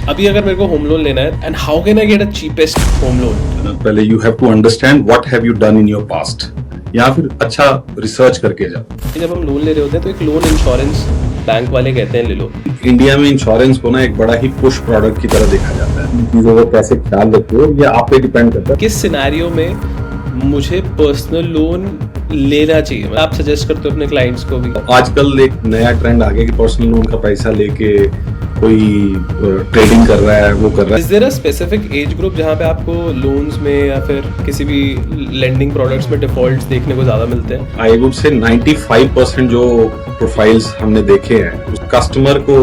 अभी अगर मेरे को होम लोन लेना है, and how can I get a cheapest home loan? पहले you have to understand what have you done in your past, या फिर अच्छा रिसर्च करके जाओ। जब हम लोन ले रहे होते हैं तो एक लोन इंश्योरेंस बैंक वाले कहते हैं ले लो। इंडिया में इंश्योरेंस को ना एक बड़ा ही पुश प्रोडक्ट की तरह देखा जाता है। इन चीजों का कैसे ख्याल रखते हो ये आप पे डिपेंड करता है। किस सिनेरियो में मुझे पर्सनल लोन लेना चाहिए, आप सजेस्ट करते हो अपने क्लाइंट्स को भी? आजकल एक नया ट्रेंड आ गया कि पर्सनल लोन का पैसा लेके कोई ट्रेडिंग कर रहा है, वो कर रहा है। Is there a specific age group जहाँ पे आपको लोन्स में या फिर किसी भी लेंडिंग प्रोडक्ट्स में डिफॉल्ट्स देखने को ज्यादा मिलते हैं? आई वुड से 95% जो प्रोफाइल्स हमने देखे हैं उस कस्टमर को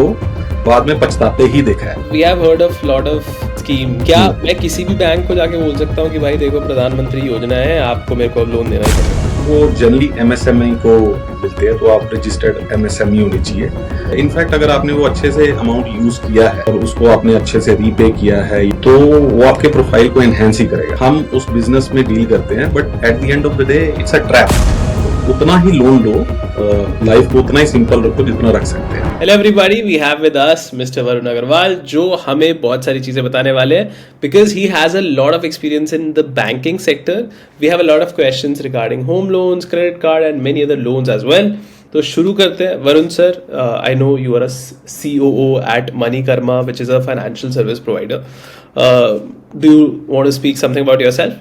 बाद में पछताते ही देखा है। We have heard of lot of scheme. क्या मैं किसी भी बैंक को जाके बोल सकता हूँ कि भाई देखो प्रधानमंत्री योजना है, आपको मेरे को लोन देना है? वो जनरली MSME को मिलते हैं, तो आप रजिस्टर्ड MSME होनी चाहिए। इनफैक्ट अगर आपने वो अच्छे से अमाउंट यूज किया है और उसको आपने अच्छे से रीपे किया है तो वो आपके प्रोफाइल को एनहेंस ही करेगा। हम उस बिजनेस में डील करते हैं, but at the end of the day it's a trap. उतना ही लोन लो, लाइफ को उतना ही सिंपल रखो जितना रख सकते हैं। Hello everybody, we have with us mister Varun Agarwal, जो हमें बहुत सारी चीजें बताने वाले हैं because he has a lot of experience in the banking sector. We have a lot of questions regarding home loans, credit card and many other loans as well. तो शुरू करते हैं। Varun sir, I know you are a COO at Moneykarma which is a financial service provider. Do you want to speak something about yourself?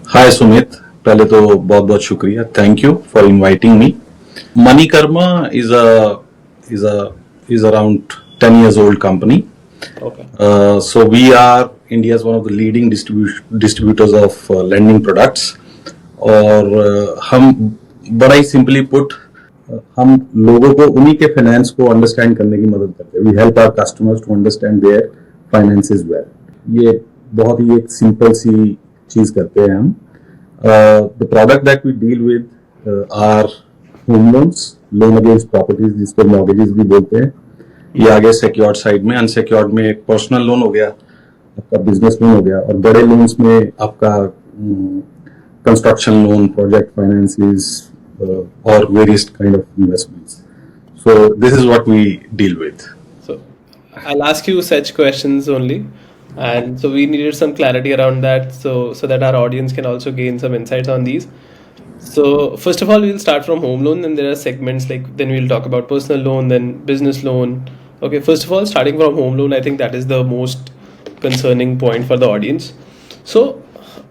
Hi Sumit, पहले तो बहुत बहुत शुक्रिया, thank you for inviting me. Moneykarma is around 10 years old company. Okay. So we are India's one of the leading distributors of lending products. और हम बड़ा ही simply put हम लोगों को उन्हीं के फाइनेंस को अंडरस्टैंड करने की मदद करते हैं। We help our customers to understand their finances well. ये बहुत ही एक सिंपल सी चीज करते हैं हम। The product that we deal with are home loans, loan against properties, जिसको mortgages भी बोलते हैं। ये आगे secured साइड में, unsecured में एक पर्सनल लोन हो गया, आपका बिजनेस लोन हो गया, और बड़े लोन्स में आपका कंस्ट्रक्शन लोन, प्रोजेक्ट फाइनेंसेस और various kind of investments. So this is what we deal with. So I'll ask you such questions only. And so we needed some clarity around that, so that our audience can also gain some insights on these. So first of all, we'll start from home loan, and there are segments like then we'll talk about personal loan, then business loan. Okay, first of all, starting from home loan, I think that is the most concerning point for the audience. So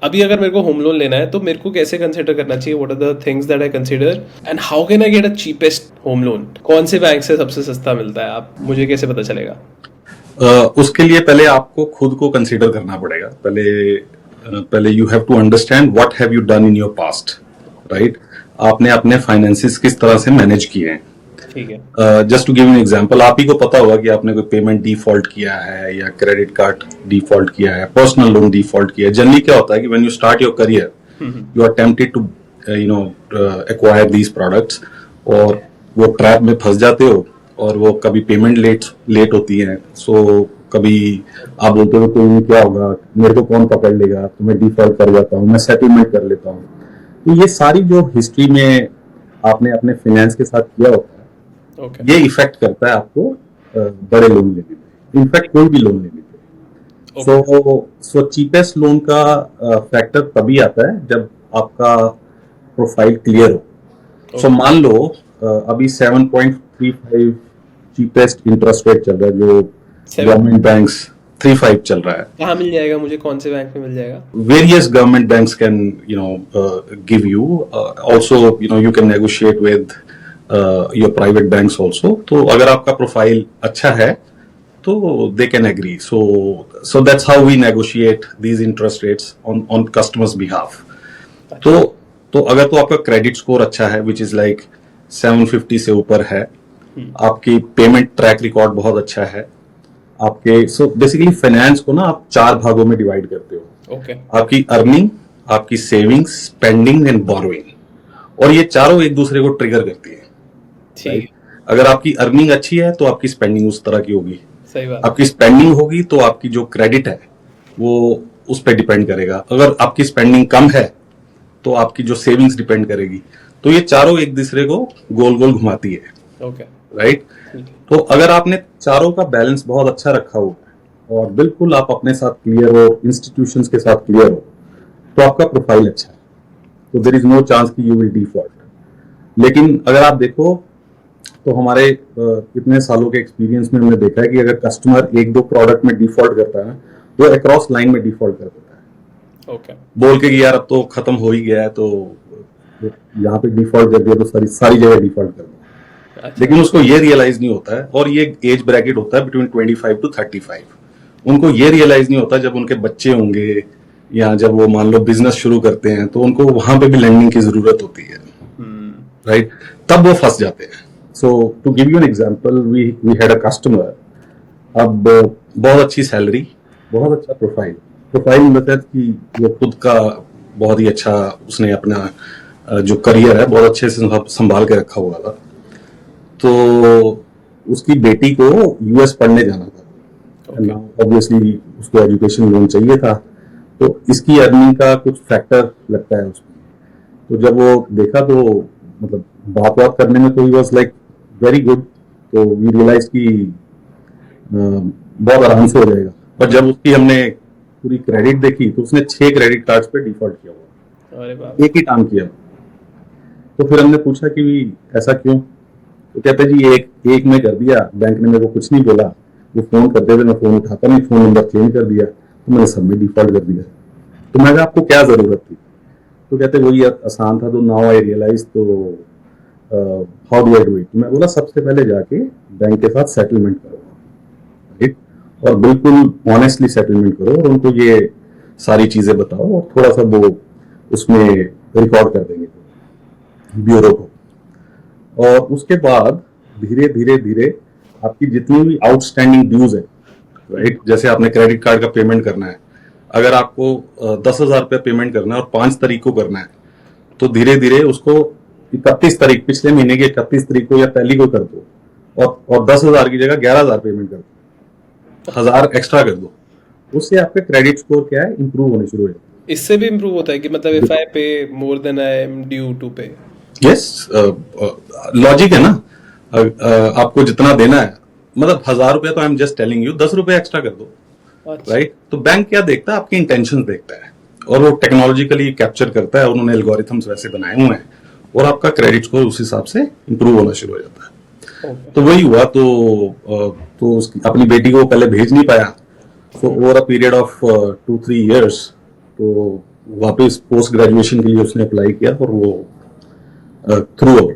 अभी अगर मेरे को home loan लेना है तो मेरे को कैसे कंसिडर करना चाहिए? What are the things that I consider and how can I get a cheapest home loan? कौन से बैंक से सबसे सस्ता मिलता है, आप मुझे कैसे पता चलेगा? उसके लिए पहले आपको खुद को कंसीडर करना पड़ेगा। पहले you have to understand what have you done in your past, right? आपने अपने फाइनेंसेस किस तरह से मैनेज किए हैं। ठीक है। Just to give an example, आप ही को पता होगा कि आपने कोई पेमेंट डिफॉल्ट किया है या क्रेडिट कार्ड डिफॉल्ट किया है, पर्सनल लोन डिफॉल्ट किया है। जनरली क्या होता है कि when you start your career you are tempted to acquire these products, और वो ट्रैप में फंस जाते हो, और वो कभी पेमेंट लेट होती है। सो कभी आप बोलते हो तो क्या होगा, मेरे को कौन पकड़ लेगा, तो मैं डिफॉल्ट कर जाता हूँ, मैं सेटलमेंट कर लेता हूँ। तो ये सारी जो हिस्ट्री में आपने अपने फाइनेंस के साथ किया होता है, ये इफेक्ट करता है आपको बड़े लोन लेने में, इनफैक्ट कोई भी लोन लेने में। सो चीपेस्ट लोन का फैक्टर तभी आता है जब आपका प्रोफाइल क्लियर हो। सो मान लो अभी 7.35 चीपेस्ट इंटरेस्ट रेट चल रहा है, जो गवर्नमेंट बैंक्स 3.5 चल रहा है। कहाँ मिल जाएगा मुझे, कौन से बैंक में मिल जाएगा? Various government banks can give you, also you can negotiate with your private banks also. तो अगर आपका प्रोफाइल अच्छा है तो they can agree. So that's how we negotiate these interest rates on customers behalf. तो अगर तो आपका क्रेडिट स्कोर अच्छा है, विच इज लाइक 750 से ऊपर है, आपकी पेमेंट ट्रैक रिकॉर्ड बहुत अच्छा है आपके, सो बेसिकली फाइनेंस को ना आप 4 भागों में डिवाइड करते हो। Okay. आपकी अर्निंग, आपकी सेविंग्स, स्पेंडिंग एंड बोरोइंग, और ये चारों एक दूसरे को ट्रिगर करती है। ठीक। अगर आपकी अर्निंग अच्छी है तो आपकी स्पेंडिंग उस तरह की होगी। सही बात। आपकी स्पेंडिंग होगी तो आपकी जो क्रेडिट है वो उस पर डिपेंड करेगा। अगर आपकी स्पेंडिंग कम है तो आपकी जो सेविंग्स डिपेंड करेगी। तो ये चारों एक दूसरे को गोल गोल घुमाती है। ओके। राइट। तो अगर आपने चारों का बैलेंस बहुत अच्छा रखा हुआ है और बिल्कुल आप अपने साथ क्लियर हो, इंस्टीट्यूशंस के साथ क्लियर हो, तो आपका प्रोफाइल अच्छा है, तो देयर इज नो चांस कि यू विल डिफॉल्ट। लेकिन अगर आप देखो तो हमारे इतने सालों के एक्सपीरियंस में हमने देखा है कि अगर कस्टमर एक दो प्रोडक्ट में डिफॉल्ट करता है, वो अक्रॉस लाइन में डिफॉल्ट कर देता है। ओके। बोल के कि यार अब तो खत्म हो ही गया है, तो यहाँ पे डिफॉल्ट कर दिया तो सारी सारी जगह डिफॉल्ट कर दिया। अच्छा। लेकिन उसको ये रियलाइज नहीं होता है, और ये एज ब्रैकेट होता है बिटवीन 25 टू 35। उनको ये रियलाइज नहीं होता जब उनके बच्चे होंगे या जब वो मान लो बिजनेस शुरू करते हैं, तो उनको वहां पे भी लैंडिंग की जरूरत होती है, राइट? तब वो फंस जाते हैं। So to give you an example, we had a customer, अब बहुत अच्छी सैलरी, बहुत अच्छा प्रोफाइल, प्रोफाइल मतलब कि वो खुद का बहुत ही अच्छा, उसने अपना जो करियर है बहुत अच्छे से संभाल के रखा हुआ था। तो उसकी बेटी को यूएस पढ़ने जाना था, ऑब्वियसली उसको एजुकेशन लोन चाहिए था, तो इसकी अर्निंग का कुछ फैक्टर लगता है उसमें। तो जब वो देखा तो मतलब बात करने में तो he was like very good, तो वी रियलाइज कि बहुत आराम से हो जाएगा। पर जब उसकी हमने पूरी क्रेडिट देखी तो उसने 6 क्रेडिट कार्ड्स पे डिफॉल्ट किया हुआ, अरे बाप। एक ही काम किया। तो फिर हमने पूछा कि ऐसा क्यों? तो कहते जी एक में कर दिया, बैंक ने मेरे को कुछ नहीं बोला, वो फोन करते थे, मैं फोन उठाता नहीं, फोन नंबर चेंज कर दिया, तो मैंने सब में डिफॉल्ट कर दिया। तो मैं कहा आपको क्या जरूरत थी? तो कहते वही आसान था, तो नाउ आई रियलाइज, तो how do I do it? मैं बोला सबसे पहले जाके बैंक के साथ सेटलमेंट करो, राइट? और बिल्कुल ऑनेस्टली सेटलमेंट करो और उनको ये सारी चीजें बताओ, और थोड़ा सा वो उसमें रिकॉर्ड कर देंगे ब्यूरो को। और उसके बाद धीरे धीरे धीरे आपकी जितनी भी आउटस्टैंडिंग ड्यूज है, राइट? जैसे आपने क्रेडिट कार्ड का पेमेंट करना है, अगर आपको 10,000 रुपया पेमेंट करना है और 5 तारीख को करना है, तो धीरे धीरे उसको 31 तारीख, पिछले महीने की 31 तारीख को या पहली को कर दो, और 10,000 की जगह 11,000 पेमेंट कर दो, 1,000 एक्स्ट्रा कर दो। उससे आपका क्रेडिट स्कोर क्या है, इंप्रूव होने शुरू हो जाता है। इससे भी इम्प्रूव होता है कि मतलब if I pay more than I am due to pay. Yes, logic है ना। आपको जितना देना है, मतलब 1,000 रुपया, तो I am just telling you, 10 रुपये एक्स्ट्रा कर दो, राइट? तो बैंक क्या देखता है? आपके इंटेंशन देखता है, और वो टेक्नोलॉजिकली कैप्चर करता है, उन्होंने एल्गोरिथम्स वैसे बनाए हुए हैं, और आपका क्रेडिट स्कोर उस हिसाब से इंप्रूव होना शुरू हो जाता है। तो वही हुआ, तो उसकी अपनी बेटी को पहले भेज नहीं पाया, तो over a period of 2-3 years, तो वापस पोस्ट ग्रेजुएशन के लिए उसने अप्लाई किया, और वो थ्रू हो गया,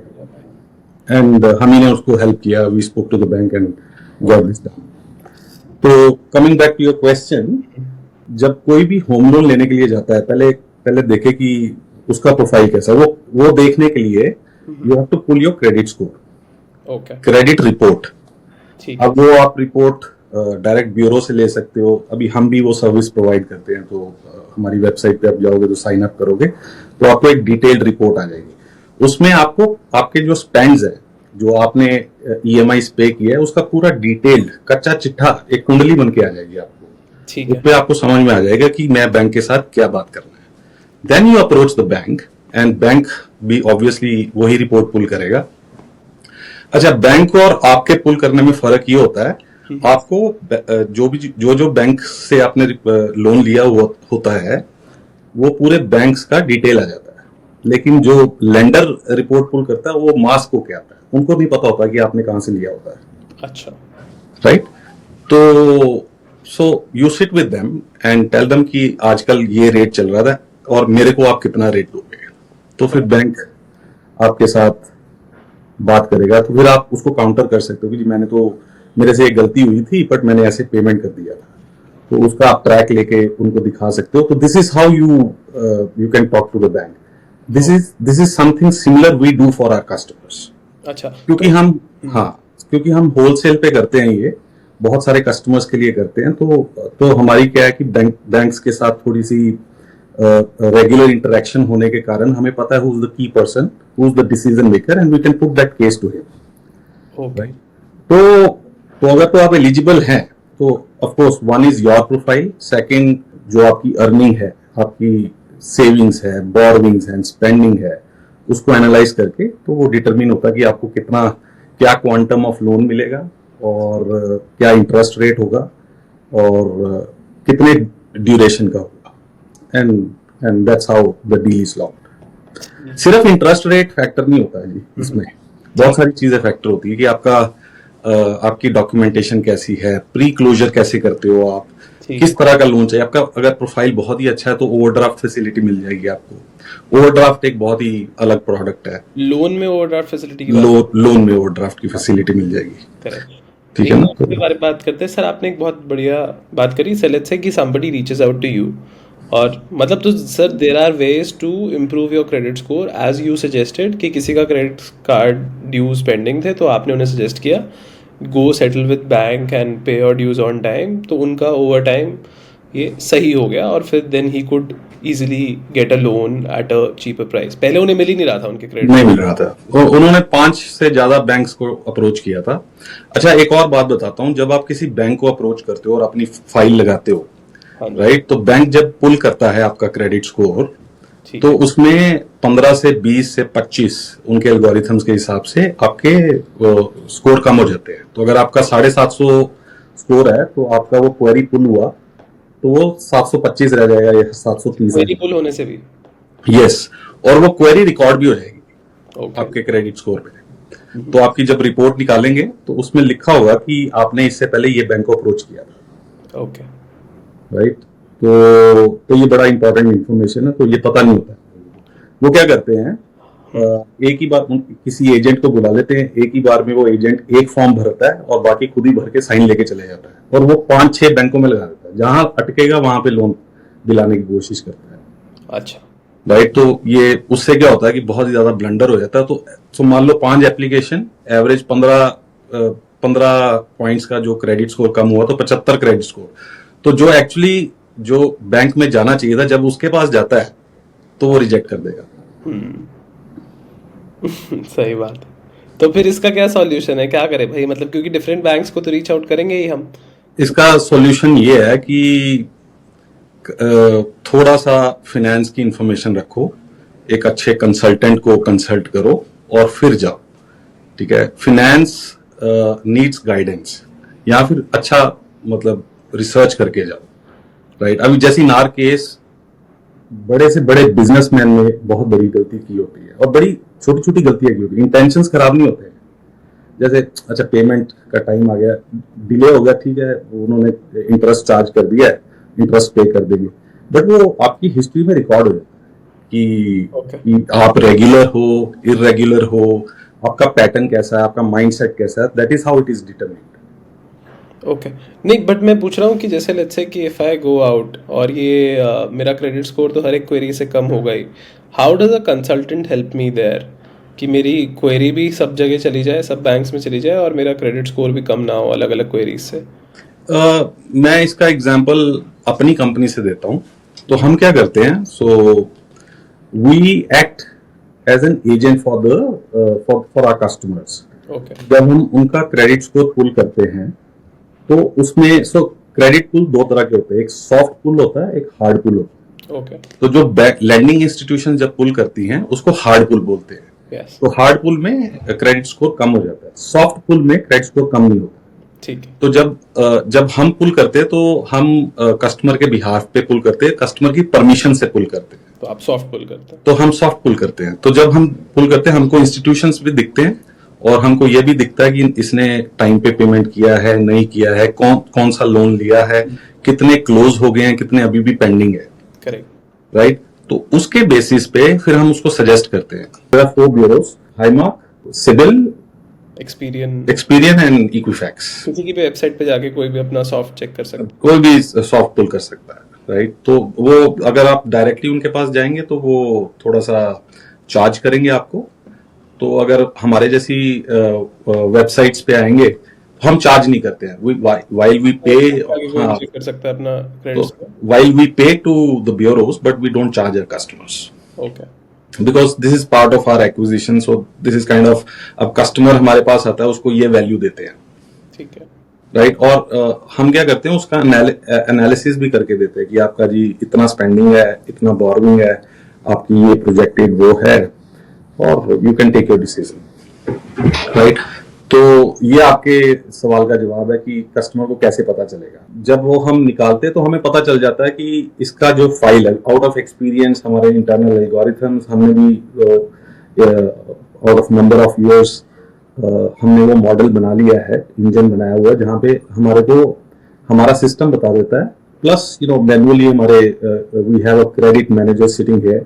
एंड हम ही ने उसको हेल्प किया, we spoke to the bank and got this done. तो coming back to your question, जब कोई भी होम लोन लेने के लिए जाता है, पहले देखे कि उसका प्रोफाइल कैसा है। वो देखने के लिए you have to pull your credit score, okay, credit report. ठीक है। अब वो आप रिपोर्ट डायरेक्ट ब्यूरो से ले सकते हो, अभी हम भी वो सर्विस प्रोवाइड करते हैं, तो हमारी वेबसाइट पे आप जाओगे तो साइन अप करोगे तो आपको एक डिटेल्ड रिपोर्ट आ जाएगी। उसमें आपको आपके जो स्पेंड्स है, जो आपने ईएमआई पे किया है, उसका पूरा डिटेल्ड कच्चा चिट्ठा एक कुंडली बन के आ जाएगी आपको। ठीक है। उसमें आपको समझ में आ जाएगा कि मैं बैंक के साथ क्या बात करना है। Then you approach the bank, and bank भी ऑब्वियसली वही रिपोर्ट पुल करेगा। अच्छा, बैंक और आपके पुल करने में फर्क ये होता है, आपको जो बैंक से आपने लोन लिया होता है, वो पूरे बैंक्स का डिटेल आ जाता है, लेकिन जो लेंडर रिपोर्ट पुल करता है वो मास को क्या आता है, उनको नहीं पता होता कि आपने कहां से लिया होता है। अच्छा, राइट? तो so you sit with them and tell them कि आजकल ये रेट चल रहा था और मेरे को आप कितना रेट दोगे। तो फिर बैंक आपके साथ बात करेगा, तो फिर आप उसको काउंटर कर सकते हो कि जी मेरे से एक गलती हुई थी, बट मैंने ऐसे पेमेंट कर दिया था, तो उसका आप ट्रैक लेके उनको दिखा सकते हो। तो this is how you can talk to the bank. This is something similar we do for our customers. अच्छा, क्योंकि हम होलसेल पे करते हैं, ये बहुत सारे कस्टमर्स के लिए करते हैं, तो हमारी क्या है कि बैंक्स के साथ थोड़ी सी रेगुलर इंटरेक्शन होने के कारण हमें पता है who is the key person, who is the decision maker, and we can put that case to him. Okay, तो अगर तो आप एलिजिबल हैं, तो of course one is your profile, second जो आपकी अर्निंग है, आपकी सेविंग्स है, बोरोविंग्स है, स्पेंडिंग है, उसको एनालाइज करके तो वो डिटरमिन होता है कि आपको क्या क्वांटम ऑफ लोन मिलेगा और क्या इंटरेस्ट रेट होगा, और कितने ड्यूरेशन का होगा, and that's how the deal is locked. सिर्फ इंटरेस्ट रेट फैक्टर नहीं होता है जी, इसमें बहुत सारी चीजें फैक्टर होती है कि आपका आपकी डॉक्यूमेंटेशन कैसी है, प्री क्लोजर कैसे करते हो आप, किस तरह का लोन चाहिए आपका। अगर प्रोफाइल बहुत ही अच्छा है तो ओवरड्राफ्ट फैसिलिटी मिल जाएगी आपको। ओवरड्राफ्ट एक बहुत ही अलग प्रोडक्ट है। लोन में ओवरड्राफ्ट फैसिलिटी की लोन में ओवरड्राफ्ट की फैसिलिटी मिल जाएगी। करेक्ट। ठीक है ना। इसके बारे में बात करते हैं सर। आपने एक बहुत बढ़िया बात करी। सर लेट्स से कि somebody reaches out to you और मतलब तो sir there are ways to improve your credit score as you suggested कि किसी का क्रेडिट कार्ड ड्यूज पेंडिंग थे तो आपने उन्हें सजेस्ट किया गो सेटल विद बैंक एंड पे योर ड्यूज ऑन टाइम, तो उनका ओवर टाइम ये सही हो गया और फिर then he could easily get a loan at a cheaper price. पहले उन्हें मिल ही नहीं रहा था, उनके क्रेडिट नहीं मिल रहा था। उन्होंने 5 से ज्यादा बैंक्स को अप्रोच किया था। अच्छा, एक और बात बताता हूँ, जब आप किसी बैंक को अप्रोच करते हो और अपनी फाइल लगाते हो, राइट, तो बैंक जब पुल करता है आपका क्रेडिट स्कोर तो उसमें 15 से 20 से 25 उनके एल्गोरिथम्स के हिसाब से आपके स्कोर कम हो जाते हैं। तो अगर आपका 750 स्कोर है तो आपका वो क्वेरी पुल हुआ तो वो 725 रह जाएगा या 730 क्वेरी पुल होने से भी। यस, और वो क्वेरी रिकॉर्ड भी हो जाएगी आपके क्रेडिट स्कोर पे। तो आपकी जब रिपोर्ट निकालेंगे तो उसमें लिखा होगा कि आपने इससे पहले ये बैंक को अप्रोच किया था। Okay, right. तो ये बड़ा इंपॉर्टेंट इंफॉर्मेशन है, तो ये पता नहीं होता। वो क्या करते हैं, एक ही बार किसी एजेंट को बुला लेते हैं, एक ही बार में वो एजेंट एक फॉर्म भरता है और बाकी खुद ही भर के साइन लेके चले जाता है और वो 5-6 बैंकों में लगा देता है, जहां अटकेगा वहां पे लोन दिलाने की कोशिश करता है। अच्छा, राइट। तो ये उससे क्या होता है कि बहुत ही ज्यादा ब्लंडर हो जाता है। तो मान लो 5 एप्लीकेशन, एवरेज 15 पॉइंट्स का जो क्रेडिट स्कोर कम हुआ तो 75 क्रेडिट स्कोर। तो जो एक्चुअली जो बैंक में जाना चाहिए था, जब उसके पास जाता है तो वो रिजेक्ट कर देगा। सही बात है। तो फिर इसका क्या सॉल्यूशन है, क्या करें भाई? मतलब क्योंकि डिफरेंट बैंक्स को तो रीच आउट करेंगे ही हम। इसका सॉल्यूशन ये है कि थोड़ा सा फाइनेंस की इंफॉर्मेशन रखो, एक अच्छे कंसल्टेंट को कंसल्ट करो और फिर जाओ। ठीक है, फाइनेंस नीड्स गाइडेंस, या फिर अच्छा मतलब रिसर्च करके जाओ। राइट। अभी जैसी नार केस, बड़े से बड़े बिजनेसमैन ने बहुत बड़ी गलती की होती है और बड़ी छोटी छोटी गलतियां की होती है, इंटेंशंस खराब नहीं होते हैं। जैसे अच्छा पेमेंट का टाइम आ गया, डिले हो गया, ठीक है, उन्होंने इंटरेस्ट चार्ज कर दिया है, इंटरेस्ट पे कर देंगे, बट वो आपकी हिस्ट्री में रिकॉर्ड हो जाता है कि आप रेगुलर हो, इरेगुलर हो, आपका पैटर्न कैसा है, आपका माइंडसेट कैसा है, that is how it is determined. Okay, नहीं बट मैं पूछ रहा हूँ कि जैसे लेट्स से कि इफ आई गो आउट और ये मेरा क्रेडिट स्कोर तो हर एक क्वेरी से कम हो गई, how does a consultant help me there कि मेरी क्वेरी भी सब जगह चली जाए, सब बैंक्स में चली जाए और मेरा क्रेडिट स्कोर भी कम ना हो अलग अलग क्वेरीज से? मैं इसका एग्जांपल अपनी कंपनी से देता हूं। तो हम क्या करते हैं, so we act as an agent for our customers. जब हम उनका क्रेडिट स्कोर पुल करते हैं तो उसमें क्रेडिट पुल 2 तरह के होते हैं, एक सॉफ्ट पुल होता है, एक हार्ड पुल होता है। तो जो लैंडिंग इंस्टीट्यूशन जब पुल करती हैं उसको हार्ड पुल बोलते हैं। तो हार्ड पुल में क्रेडिट स्कोर कम हो जाता है, सॉफ्ट पुल में क्रेडिट स्कोर कम नहीं होता। ठीक है। तो जब हम पुल करते हैं तो हम कस्टमर के बिहाफ पे पुल करते हैं, कस्टमर की परमिशन से पुल करते हैं। तो आप सॉफ्ट पुल करते हैं? तो हम सॉफ्ट पुल करते हैं। तो जब हम पुल करते हैं हमको इंस्टीट्यूशंस भी दिखते हैं और हमको ये भी दिखता है कि इसने टाइम पे पेमेंट किया है, नहीं किया है, कौन सा लोन लिया है, कितने क्लोज हो गए हैं, कितने अभी भी पेंडिंग है। करेक्ट। राइट। तो उसके बेसिस पे फिर हम उसको सजेस्ट करते हैं। There are 4 bureaus, Highmark, CIBIL, Experian and Equifax. किसी की भी वेबसाइट पे जाके कोई भी अपना सॉफ्ट चेक कर सकता है, कोई भी सॉफ्ट पुल कर सकता है। राइट। तो वो अगर आप डायरेक्टली उनके पास जाएंगे तो वो थोड़ा सा चार्ज करेंगे आपको। तो अगर हमारे जैसी वेबसाइट्स पे आएंगे तो हम चार्ज नहीं करते हैं। while we pay, चेक कर सकता है अपना credit score. while we pay to the bureaus but we don't charge our customers. Okay. Because this is part of our acquisition, so this is kind of, अब customer हमारे पास आता है उसको ये वैल्यू देते हैं। ठीक है। राइट। और हम क्या करते हैं उसका एनालिसिस भी करके देते हैं कि आपका जी इतना स्पेंडिंग है, इतना बोरोइंग है, आपकी ये प्रोजेक्टेड वो है, और you can take your decision. Right. तो ये आपके सवाल का जवाब है कि कस्टमर को कैसे पता चलेगा। जब वो हम निकालते हैं तो हमें पता चल जाता है कि इसका जो फाइल है, आउट ऑफ एक्सपीरियंस हमारे इंटरनल एल्गोरिथम्स, हमने भी out of number of years हमने वो मॉडल बना लिया है, इंजन बनाया हुआ है, जहाँ पे हमारे को हमारा सिस्टम बता देता है। प्लस मैनुअली हमारे we have a credit manager sitting here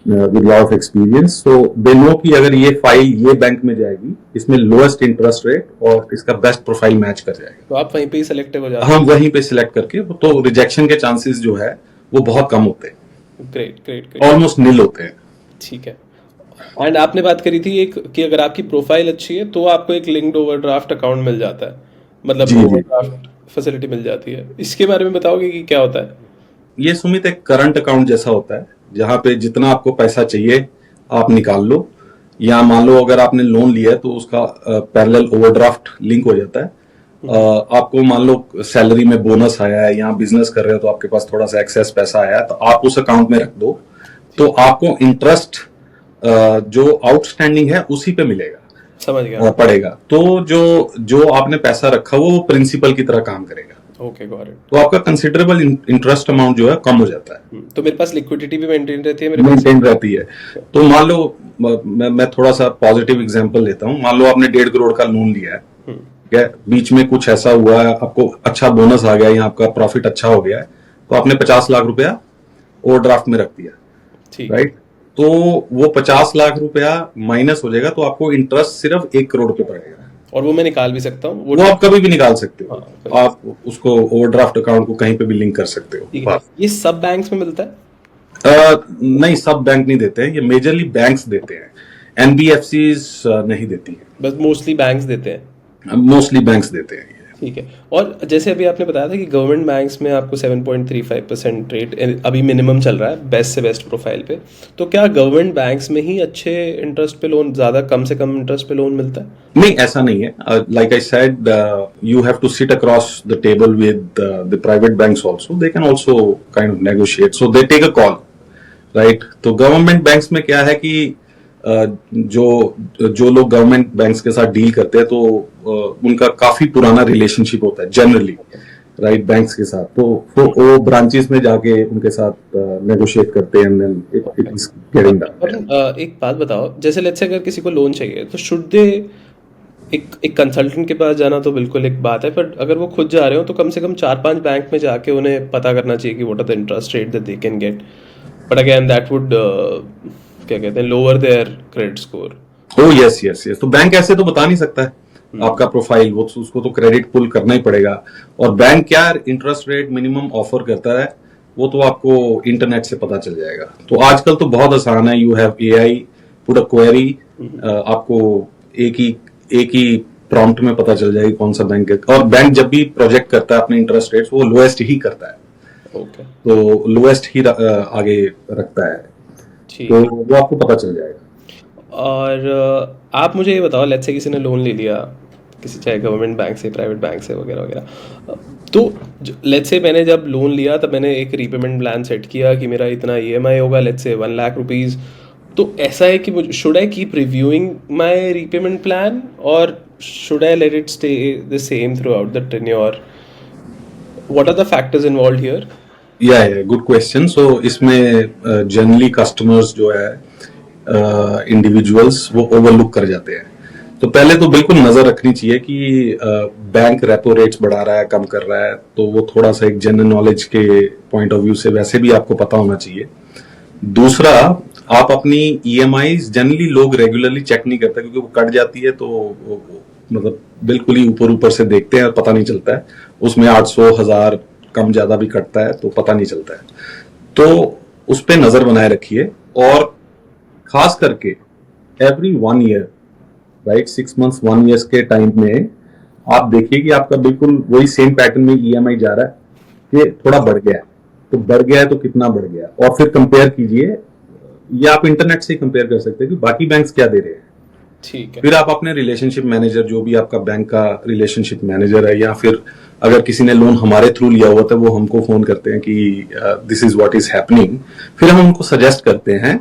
with lot of experience, so they know कि अगर ये फाइल ये बैंक में जाएगी, इसमें लोएस्ट इंटरेस्ट रेट और इसका बेस्ट प्रोफाइल मैच कर जाएगा, तो आप वहीं पे ही सिलेक्टिव हो जाते हैं। हम वहीं पे सिलेक्ट करके, तो रिजेक्शन के चांसेस जो है वो बहुत कम होते हैं, great great great, almost nil होते हैं। ठीक है। एंड आपने बात करी थी एक कि अगर आपकी प्रोफाइल अच्छी है तो आपको एक लिंक्ड ओवरड्राफ्ट अकाउंट मिल जाता है, मतलब जी, जी। ओवरड्राफ्ट फैसिलिटी मिल जाती है। इसके बारे में बताओगे कि क्या होता है? ये सुमित एक करंट अकाउंट जैसा होता है, जहां पे जितना आपको पैसा चाहिए आप निकाल लो, या मान लो अगर आपने लोन लिया है तो उसका पैरेलल ओवरड्राफ्ट लिंक हो जाता है। आपको मान लो सैलरी में बोनस आया है या बिजनेस कर रहे हो तो आपके पास थोड़ा सा एक्सेस पैसा आया है, तो आप उस अकाउंट में रख दो, तो आपको इंटरेस्ट जो आउटस्टैंडिंग है उसी पे मिलेगा, समझ गया। पड़ेगा। तो जो आपने पैसा रखा वो प्रिंसिपल की तरह काम करेगा, ओके गॉट इट। तो आपका कंसिडरेबल इंटरेस्ट अमाउंट जो है कम हो जाता है, तो मेरे पास लिक्विडिटी भी मेंटेन रहती है मेरे पास। मेंटेन रहती है। तो मान लो मैं थोड़ा सा पॉजिटिव एग्जांपल लेता हूँ, मान लो आपने 1.5 करोड़ का लोन लिया है, ठीक है, बीच में कुछ ऐसा हुआ है, आपको अच्छा बोनस आ गया या आपका प्रॉफिट अच्छा हो गया है, तो आपने 50 लाख रुपया ओवरड्राफ्ट में रख दिया, ठीक, राइट। तो वो 50 लाख रुपया माइनस हो जाएगा, तो आपको इंटरेस्ट सिर्फ 1 करोड़ पे पड़ेगा, और वो मैं निकाल भी सकता हूँ। वो आप कभी भी निकाल सकते हो। हाँ, आप उसको ओवरड्राफ्ट अकाउंट को कहीं पे भी लिंक कर सकते ठीक हो। है। ये सब बैंक्स में मिलता है? नहीं, सब बैंक नहीं देते हैं, ये मेजरली बैंक्स देते हैं, एनबीएफसीज नहीं देती है, बस मोस्टली बैंक्स देते हैं। मोस्टली बैंक्स देते हैं ये। ठीक है। और जैसे अभी आपने बताया था कि गवर्नमेंट बैंक्स में आपको 7.35% रेट अभी मिनिमम चल रहा है बेस्ट से बेस्ट प्रोफाइल पे, तो क्या गवर्नमेंट बैंक्स में ही अच्छे इंटरेस्ट पे लोन, ज़्यादा कम से कम इंटरेस्ट पे लोन मिलता है? नहीं, ऐसा नहीं है। Like I said, you have to sit across the table with the private banks also, they can also kind of negotiate, so they take a call, right. तो गवर्नमेंट बैंक्स में क्या है कि जो लोग गवर्नमेंट बैंक्स के साथ deal करते हैं, तो उनका काफी पुराना रिलेशनशिप होता है जनरली, राइट, बैंक्स के साथ। तो वो ब्रांचेस में जाके उनके साथ नेगोशिएट करते हैं, and then it is getting done. और एक बात बताओ, जैसे लेट्स से अगर किसी को लोन चाहिए तो शुड दे एक कंसल्टेंट के पास जाना तो बिल्कुल एक बात है, पर अगर वो खुद जा रहे हो तो कम से कम 4-5 बैंक में जाके उन्हें पता करना चाहिए कि what are the interest rate that they can get, but again that would क्या कहते हैं, lower their credit score. Oh yes yes yes, तो बैंक ऐसे तो बता नहीं सकता है आपका प्रोफाइल, वो उसको तो क्रेडिट पुल करना ही पड़ेगा। और बैंक क्या इंटरेस्ट रेट मिनिमम ऑफर करता है वो तो आपको इंटरनेट से पता चल जाएगा। तो आजकल तो बहुत आसान है, you have AI, put a query, आपको एक ही प्रॉम्प्ट में पता चल जाएगी कौन सा बैंक है। और बैंक जब भी प्रोजेक्ट करता है अपने इंटरेस्ट रेट्स, वो लोएस्ट ही करता है, ओके, तो लोएस्ट ही आगे रखता है, तो वो आपको पता चल जाएगा। और आप मुझे ये बताओ, लेट्स से किसी ने लोन ले लिया, किसी चाहे गवर्नमेंट बैंक से, प्राइवेट बैंक से वगैरह वगैरह, तो लेट्स से मैंने जब लोन लिया तब मैंने एक रीपेमेंट प्लान सेट किया कि मेरा इतना ईएमआई होगा, लेट्स से 1 लाख रुपीज़। तो ऐसा है कि should I keep reviewing my repayment plan और should I let it stay the same throughout the tenure? What are the factors involved here? Yeah good question. So इसमें generally customers जो है, individuals, वो overlook कर जाते हैं। तो पहले तो बिल्कुल नजर रखनी चाहिए कि बैंक रेपो रेट्स बढ़ा रहा है, कम कर रहा है, तो वो थोड़ा सा एक जनरल नॉलेज के पॉइंट ऑफ व्यू से वैसे भी आपको पता होना चाहिए। दूसरा, आप अपनी ईएमआईज जनरली लोग रेगुलरली चेक नहीं करते, क्योंकि वो कट जाती है तो मतलब बिल्कुल ही ऊपर से देखते हैं, पता नहीं चलता है, उसमें 800,000 कम ज्यादा भी कटता है तो पता नहीं चलता है। तो उस पर नजर बनाए रखिए, और खास करके every 1 year, right, 6 months 1 year के टाइम में आप देखिए कि आपका बिल्कुल वही सेम पैटर्न में ईएमआई जा रहा है कि थोड़ा बढ़ गया है, तो बढ़ गया है तो कितना बढ़ गया, और फिर कंपेयर कीजिए, या आप इंटरनेट से कंपेयर कर सकते हैं कि बाकी बैंक्स क्या दे रहे हैं। ठीक है। फिर आप अपने रिलेशनशिप मैनेजर, जो भी आपका बैंक का रिलेशनशिप मैनेजर है, या फिर अगर किसी ने लोन हमारे थ्रू लिया हुआ था, वो हमको फोन करते हैं कि this is what is happening, फिर हम उनको सजेस्ट करते हैं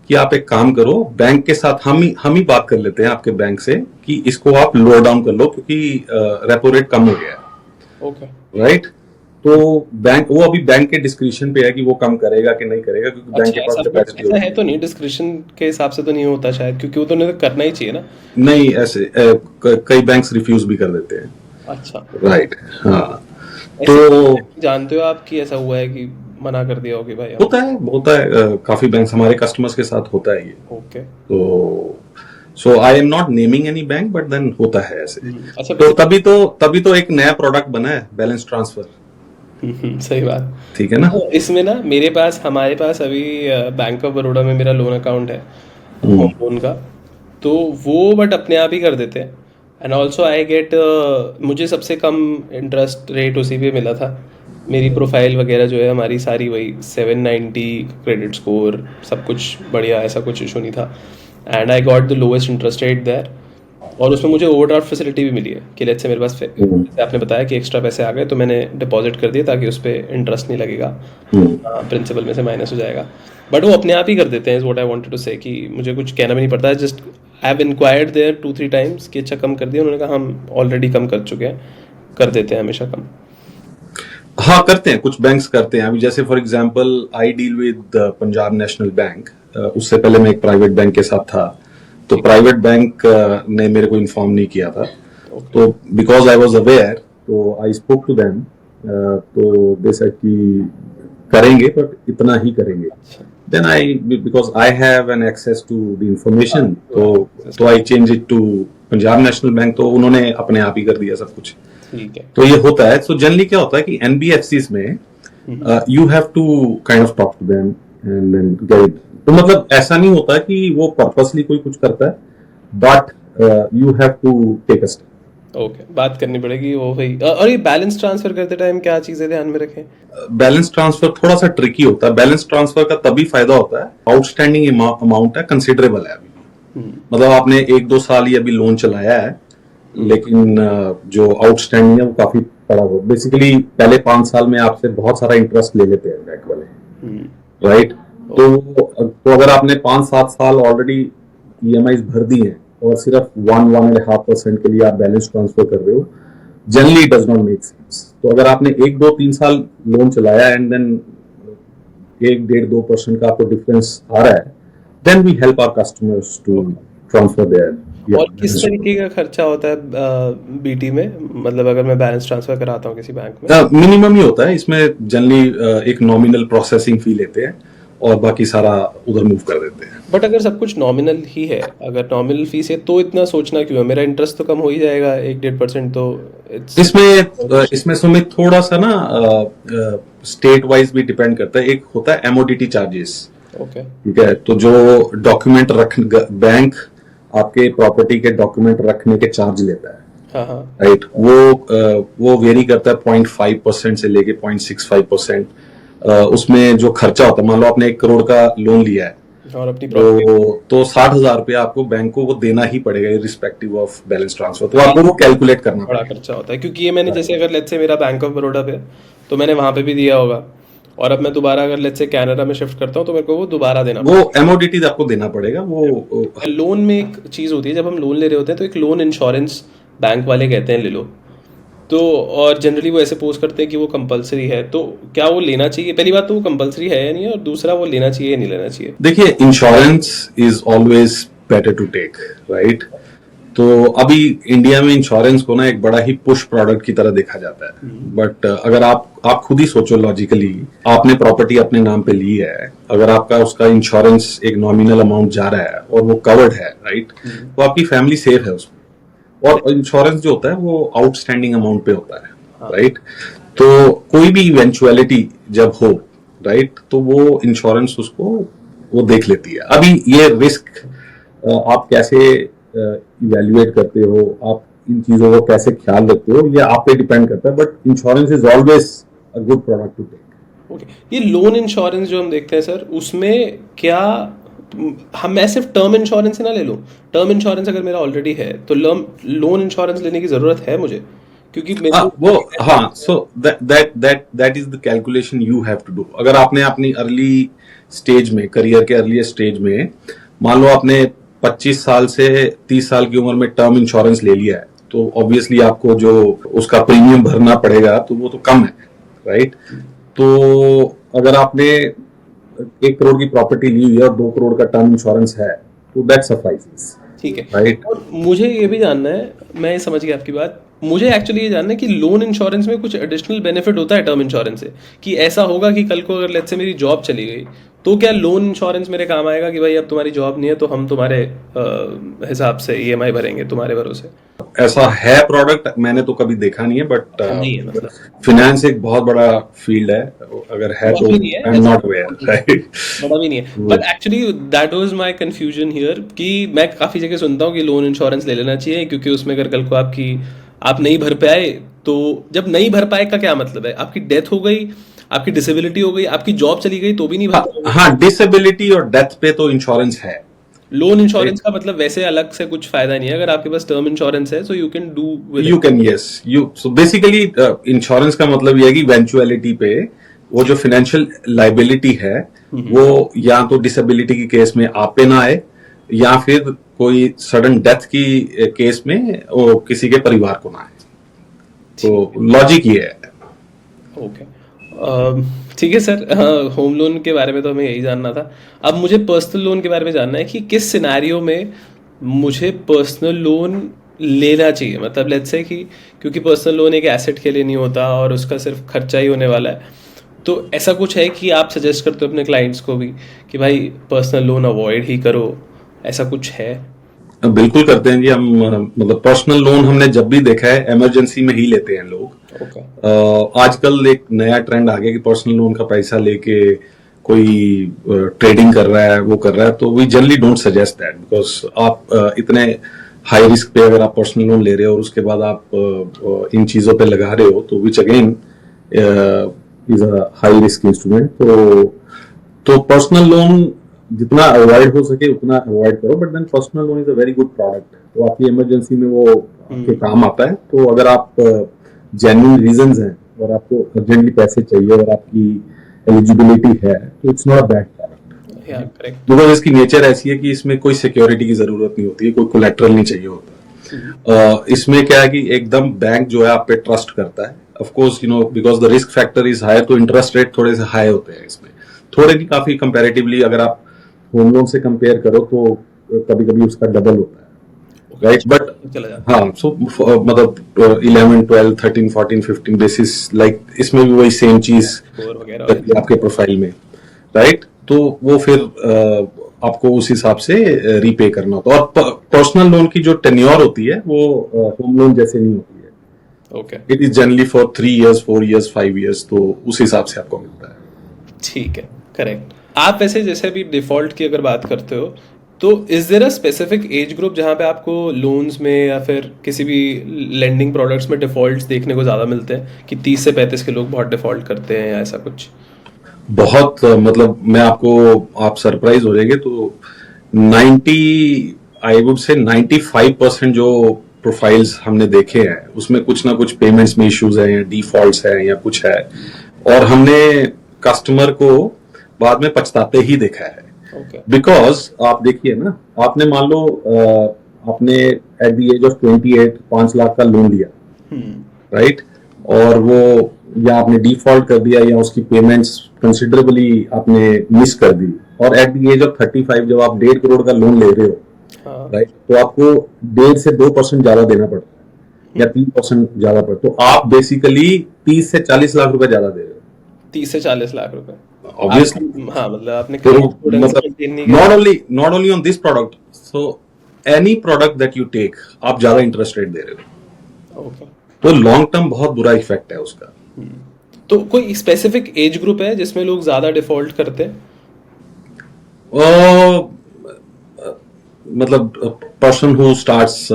कि आप एक काम करो, बैंक के साथ हम ही बात कर लेते हैं आपके बैंक से कि इसको आप लोअर डाउन कर लो क्योंकि रेपो रेट कम हो गया है, ओके। राइट? तो बैंक वो अभी बैंक के डिस्क्रिप्शन पे है कि वो कम करेगा कि नहीं करेगा, क्योंकि बैंक अच्छा, के पास ऐसा कुछ कैपेसिटी ऐसा होती है है। तो नहीं, डिस्क्रिप्शन के हिसाब से तो नहीं होता शायद, क्योंकि वो तो उन्हें तो करना ही चाहिए ना। नहीं, ऐसे कई बैंक्स रिफ्यूज भी कर देते हैं, अच्छा, राइट? हाँ, ऐसे तो जानते हो आप कि ऐसा हुआ है कि मना कर दिया हो कि भाई हम। होता है, काफी बैंक्स हमारे कस्टमर्स के साथ होता है ये। ओके। तो so I am not naming any bank, but then होता है ऐसे। अच्छा, तो वैसे तभी तो एक नया प्रोडक्ट बना है, बैलेंस ट्रांसफर। सही बात। ठीक है ना? तो इसमें ना हमारे पास अभी बैंक ऑफ बड़ौदा में मेरा लोन अकाउंट है, होम लोन का। तो वो बट अपने आप ही कर देते हैं। एंड ऑल्सो आई गेट, मुझे सबसे कम इंटरेस्ट रेट उसी पे मिला था। मेरी प्रोफाइल वगैरह जो है हमारी सारी वही 790 क्रेडिट स्कोर, सब कुछ बढ़िया, ऐसा कुछ इशू नहीं था। And I got the lowest interest rate there. और उसमें मुझे ओवरड्राफ्ट फैसिलिटी भी मिली है कि लेट्स से मेरे पास जैसे आपने बताया कि एक्स्ट्रा पैसे आ गए तो मैंने डिपॉजिट कर दिए ताकि उस पर इंटरेस्ट नहीं लगेगा, प्रिंसिपल में से माइनस हो जाएगा। बट वो अपने आप ही कर देते हैं, is what I wanted to say, कि मुझे कुछ कहना भी नहीं पड़ता है। Just I have inquired there 2-3 times कि अच्छा कम कर दिया, उन्होंने कहा हम ऑलरेडी कम कर चुके हैं, कर देते हैं हमेशा कम। हाँ, करते हैं, कुछ बैंक्स करते हैं। अभी जैसे for example I deal with Punjab National bank. उससे पहले मैं एक प्राइवेट बैंक के साथ था, तो प्राइवेट बैंक ने मेरे को इन्फॉर्म नहीं किया था। तो बिकॉज आई वॉज अवेयर, तो आई स्पोक टू देम। तो दे सेड कि करेंगे, बट इतना ही करेंगे। Then I, because I have an access to the information, तो I change it to Punjab National Bank. तो उन्होंने अपने आप ही कर दिया सब कुछ। ठीक है। तो ये होता है। सो जनरली क्या होता है कि एनबीएफसीज में you have to kind of talk to them and then guide. तो मतलब ऐसा नहीं होता कि वो पर्पसली कोई कुछ करता है, but you have to take a step. Okay, बात करनी पड़ेगी वो भाई। और ये बैलेंस ट्रांसफर करते टाइम क्या चीजें ध्यान में रखें? बैलेंस ट्रांसफर थोड़ा सा ट्रिकी होता है। बैलेंस ट्रांसफर का तभी फायदा होता है, आउटस्टैंडिंग अमाउंट है, कंसिडरेबल है अभी। मतलब आपने 1-2 साल ही अभी लोन चलाया है, लेकिन जो आउटस्टैंडिंग है वो काफी बड़ा हो। बेसिकली पहले 5 साल में आपसे बहुत सारा इंटरेस्ट ले लेते हैं बैंक वाले, राइट? तो अगर आपने 5-7 साल ऑलरेडी ईएमआई भर दी हैं और सिर्फ 1-1.5% के लिए आप बैलेंस ट्रांसफर कर रहे हो, generally does not make sense. तो अगर आपने 1-2-3 साल लोन चलाया एंड देन 1-1.5-2% का आपको डिफरेंस आ रहा है, then we help our customers to transfer their. और किस तरीके का खर्चा होता है बीटी में, मतलब अगर मैं बैलेंस ट्रांसफर कराता हूँ किसी बैंक में? मिनिमम ही होता है इसमें। जनरली एक नॉमिनल प्रोसेसिंग फी लेते हैं और बाकी सारा उधर मूव कर देते हैं। बट अगर सब कुछ नॉमिनल ही है, अगर नॉमिनल फीस है तो इतना सोचना क्यों है? मेरा इंटरेस्ट तो कम हो ही जाएगा 1-1.5%, तो इसमें सुमित थोड़ा सा ना स्टेट वाइज भी डिपेंड करता है। एक होता है एमओडीटी चार्जेस, ओके। ठीक है? तो जो डॉक्यूमेंट बैंक आपके प्रॉपर्टी के डॉक्यूमेंट रखने के चार्ज लेता है, हाँ हाँ, राइट? वो वेरी करता है 0.5% से लेके 0.65%। उसमें जो खर्चा होता है, मान लो आपने 1 करोड़ का लोन लिया है, और अपनी प्रॉपर्टी तो 60,000 रुपया आपको बैंक को वो देना ही पड़ेगा, रिस्पेक्टिव ऑफ बैलेंस ट्रांसफर। तो आपको वो कैलकुलेट करना बड़ा पड़ेगा। खर्चा होता है, क्योंकि ये मैंने जैसे अगर लेट्स से मेरा बैंक ऑफ बड़ौदा पे है, तो मैंने वहां पे भी दिया होगा, और अब मैं दोबारा अगर लेट्स से कनाडा में शिफ्ट करता हूँ तो मेरे को वो दोबारा देना वो एमओडीटी आपको देना पड़ेगा। वो पड़ेगा। लोन में एक चीज होती है, जब हम लोन ले रहे होते हैं तो एक लोन इंश्योरेंस बैंक वाले कहते हैं ले लो। तो और जनरली वो ऐसे पोस्ट करते हैं कि वो कंपलसरी है, तो क्या वो लेना चाहिए? पहली बात तो वो कंपलसरी है या नहीं है, और दूसरा वो लेना चाहिए या नहीं लेना चाहिए? देखिए, insurance is always better to take, right? तो अभी इंडिया में इंश्योरेंस को ना एक बड़ा ही पुश प्रोडक्ट की तरह देखा जाता है। बट अगर आप खुद ही सोचो लॉजिकली, आपने प्रॉपर्टी अपने नाम पे ली है, अगर आपका उसका इंश्योरेंस एक नॉमिनल अमाउंट जा रहा है और वो कवर्ड है, राइट? तो आपकी फैमिली सेफ है उसमें। और इंश्योरेंस जो होता है वो आउटस्टैंडिंग अमाउंट पे होता है, राइट? तो कोई भी इवेंचुअलिटी जब हो, राइट, तो वो इंश्योरेंस उसको वो देख लेती है। अभी ये रिस्क आप कैसे इवेल्युएट करते हो, आप इन चीजों को कैसे ख्याल रखते हो, ये आप पे डिपेंड करता है। But insurance is always a good product to take. Okay. ये लोन इंश्योरेंस जो हम देखते हैं सर, उसमें क्या मैं सिर्फ टर्म इंश्योरेंस ही ना ले लूँ? टर्म इंश्योरेंस अगर मेरा ऑलरेडी है तो लोन इंश्योरेंस लेने की ज़रूरत है मुझे? क्योंकि मेरे वो हाँ, so that is the calculation you have to do. अगर आपने अपनी अर्ली स्टेज में, करियर के अर्ली स्टेज में, मान लो आपने 25 साल से 30 साल की उम्र में टर्म इंश्योरेंस ले लिया है, तो ऑब्वियसली आपको जो उसका प्रीमियम भरना पड़ेगा तो वो तो कम है, राइट? तो अगर आपने 1 करोड़ की प्रॉपर्टी ली हुई है और 2 करोड़ का टर्म इंश्योरेंस है, तो दैट सफाइसेस, ठीक है। राइट? और मुझे ये भी जानना है, मैं समझ गया आपकी बात, मुझे एक्चुअली ये जानना है कि लोन इंश्योरेंस में कुछ एडिशनल बेनिफिट होता है टर्म इंश्योरेंस से, कि ऐसा होगा कि कल को अगर लेट्स से मेरी जॉब चली गई तो क्या लोन इंश्योरेंस मेरे काम आएगा कि भाई अब तुम्हारी जॉब नहीं है तो हम तुम्हारे हिसाब से ईएमआई भरेंगे तुम्हारे भरोसे? ऐसा है प्रोडक्ट, मैंने तो कभी देखा नहीं है, बट नहीं है मतलब, फिनेंस एक बहुत बड़ा फील्ड है, अगर है बड़ा तो भी नहीं है, आई एम नॉट अवेयर, राइट? बड़ा भी नहीं है। But actually that was my confusion here, कि मैं काफ़ी जगह सुनता हूँ कि लोन इंश्योरेंस ले लेना चाहिए, क्योंकि उसमें अगर कल को आप नहीं भर पाए, तो जब नहीं भर पाए का क्या मतलब है? आपकी डेथ हो गई, आपकी डिसेबिलिटी हो गई, आपकी जॉब चली गई तो भी नहीं भर पाओगे? हाँ, डिसेबिलिटी और डेथ पे तो इंश्योरेंस है। लोन इंश्योरेंस का मतलब वैसे अलग से कुछ फायदा नहीं है, अगर आपके पास टर्म इंश्योरेंस है, so you can do with you can, yes, you, so basically insurance का मतलब ये है कि इवेंचुअलिटी पे वो जो फाइनेंशियल लाइबिलिटी है, वो या तो डिसेबिलिटी के केस में आप पे ना आए, या फिर कोई सडन डेथ की केस में वो किसी के परिवार को ना आए। तो लॉजिक ये है। ओके। ठीक है सर, होम लोन के बारे में तो हमें यही जानना था। अब मुझे पर्सनल लोन के बारे में जानना है कि किस सिनेरियो में मुझे पर्सनल लोन लेना चाहिए। मतलब लेट्स से कि क्योंकि पर्सनल लोन एक एसेट के लिए नहीं होता और उसका सिर्फ खर्चा ही होने वाला है, तो ऐसा कुछ है कि आप सजेस्ट करते हो अपने क्लाइंट्स को भी कि भाई पर्सनल लोन अवॉइड ही करो, ऐसा कुछ है? बिल्कुल करते हैं जी हम, मतलब पर्सनल लोन हमने जब भी देखा है इमरजेंसी में ही लेते हैं लोग। ओके। आजकल एक नया ट्रेंड आ गया कि पर्सनल लोन का पैसा लेके कोई ट्रेडिंग कर रहा है, वो कर रहा है, तो we generally don't suggest that, because आप इतने हाई रिस्क पे अगर आप पर्सनल लोन ले रहे हो और उसके बाद आप इन चीजों पे लगा रहे हो, तो which again is a high risk instrument. तो पर्सनल लोन जितना अवॉइड हो सके उतना अवॉइड करो, but then personal loan is a very good product, तो आपकी इमरजेंसी में वो आपके काम आता है। तो अगर आप जेन्युइन रीजंस हैं और आपको अर्जेंटली पैसे चाहिए और आपकी एलिजिबिलिटी है, तो it's not a bad product. या करेक्ट। बिकॉज इसकी नेचर ऐसी है कि इसमें कोई सिक्योरिटी की जरूरत नहीं होती है, कोई कोलैटरल नहीं चाहिए होता। इसमें क्या है कि एकदम बैंक जो है आप पे ट्रस्ट करता है। Of course you know, because the risk factor is higher, तो इंटरेस्ट रेट थोड़े से हाई होते हैं इसमें, थोड़े नहीं, काफी कंपैरेटिवली। अगर आप होम लोन से कंपेयर करो तो कभी कभी उसका डबल होता है, राइट? बट चला जाता हाँ, सो मतलब 11, 12, 13, 14, 15 बेसिस, लाइक इसमें भी वही सेम चीज है और वगैरह। आपके प्रोफाइल में, राइट? तो वो फिर आपको उस हिसाब से रीपे करना होता है। और पर्सनल लोन की जो टेन्योर होती है वो होम लोन जैसे नहीं होती है। Okay, it is generally for 3 years, 4 years, 5 years, तो उस हिसाब से आपको मिलता है। ठीक है, करेक्ट। आप वैसे जैसे अभी डिफॉल्ट की अगर बात करते हो, तो is there a specific age group जहाँ पे आपको लोन्स में या फिर किसी भी लेंडिंग प्रोडक्ट्स में डिफॉल्ट्स देखने को ज़्यादा मिलते हैं कि 30 से 35 के लोग बहुत डिफॉल्ट करते हैं या ऐसा कुछ? बहुत मतलब मैं आपको, आप सरप्राइज हो जाएंगे, तो आई वुड से 95% जो प्रोफाइल्स हमने देखे हैं उसमें कुछ ना कुछ पेमेंट्स में इश्यूज हैं या डिफॉल्ट्स हैं या कुछ है, और हमने कस्टमर को बाद में पछताते ही देखा है। ओके। बिकॉज आप देखिए ना, आपने मान लो आपने at the age of 28 5 lakh का लोन लिया, राइट? और वो या आपने डिफॉल्ट कर दिया या उसकी पेमेंट्स कंसिडरेबली आपने मिस कर दी, और एट द एज ऑफ 35 जब आप 1.5 करोड़ का लोन ले रहे हो, राइट, तो आपको 1.5 से 2% ज्यादा देना पड़ता है या 3% ज्यादा पड़ता है, तो आप बेसिकली 30 से 40 लाख रुपए ज्यादा दे रहे हो। 30 से 40 लाख रुपए, ऑब्वियसली। हाँ, मतलब आपने तो मतलब not only on this product, so any product that you take, आप ज्यादा इंटरेस्ट रेट दे रहे हो, ओके। तो लॉन्ग टर्म बहुत बुरा इफेक्ट है उसका। तो कोई स्पेसिफिक एज ग्रुप है जिसमें लोग ज्यादा डिफॉल्ट करते हैं? मतलब पर्सन हु स्टार्ट्स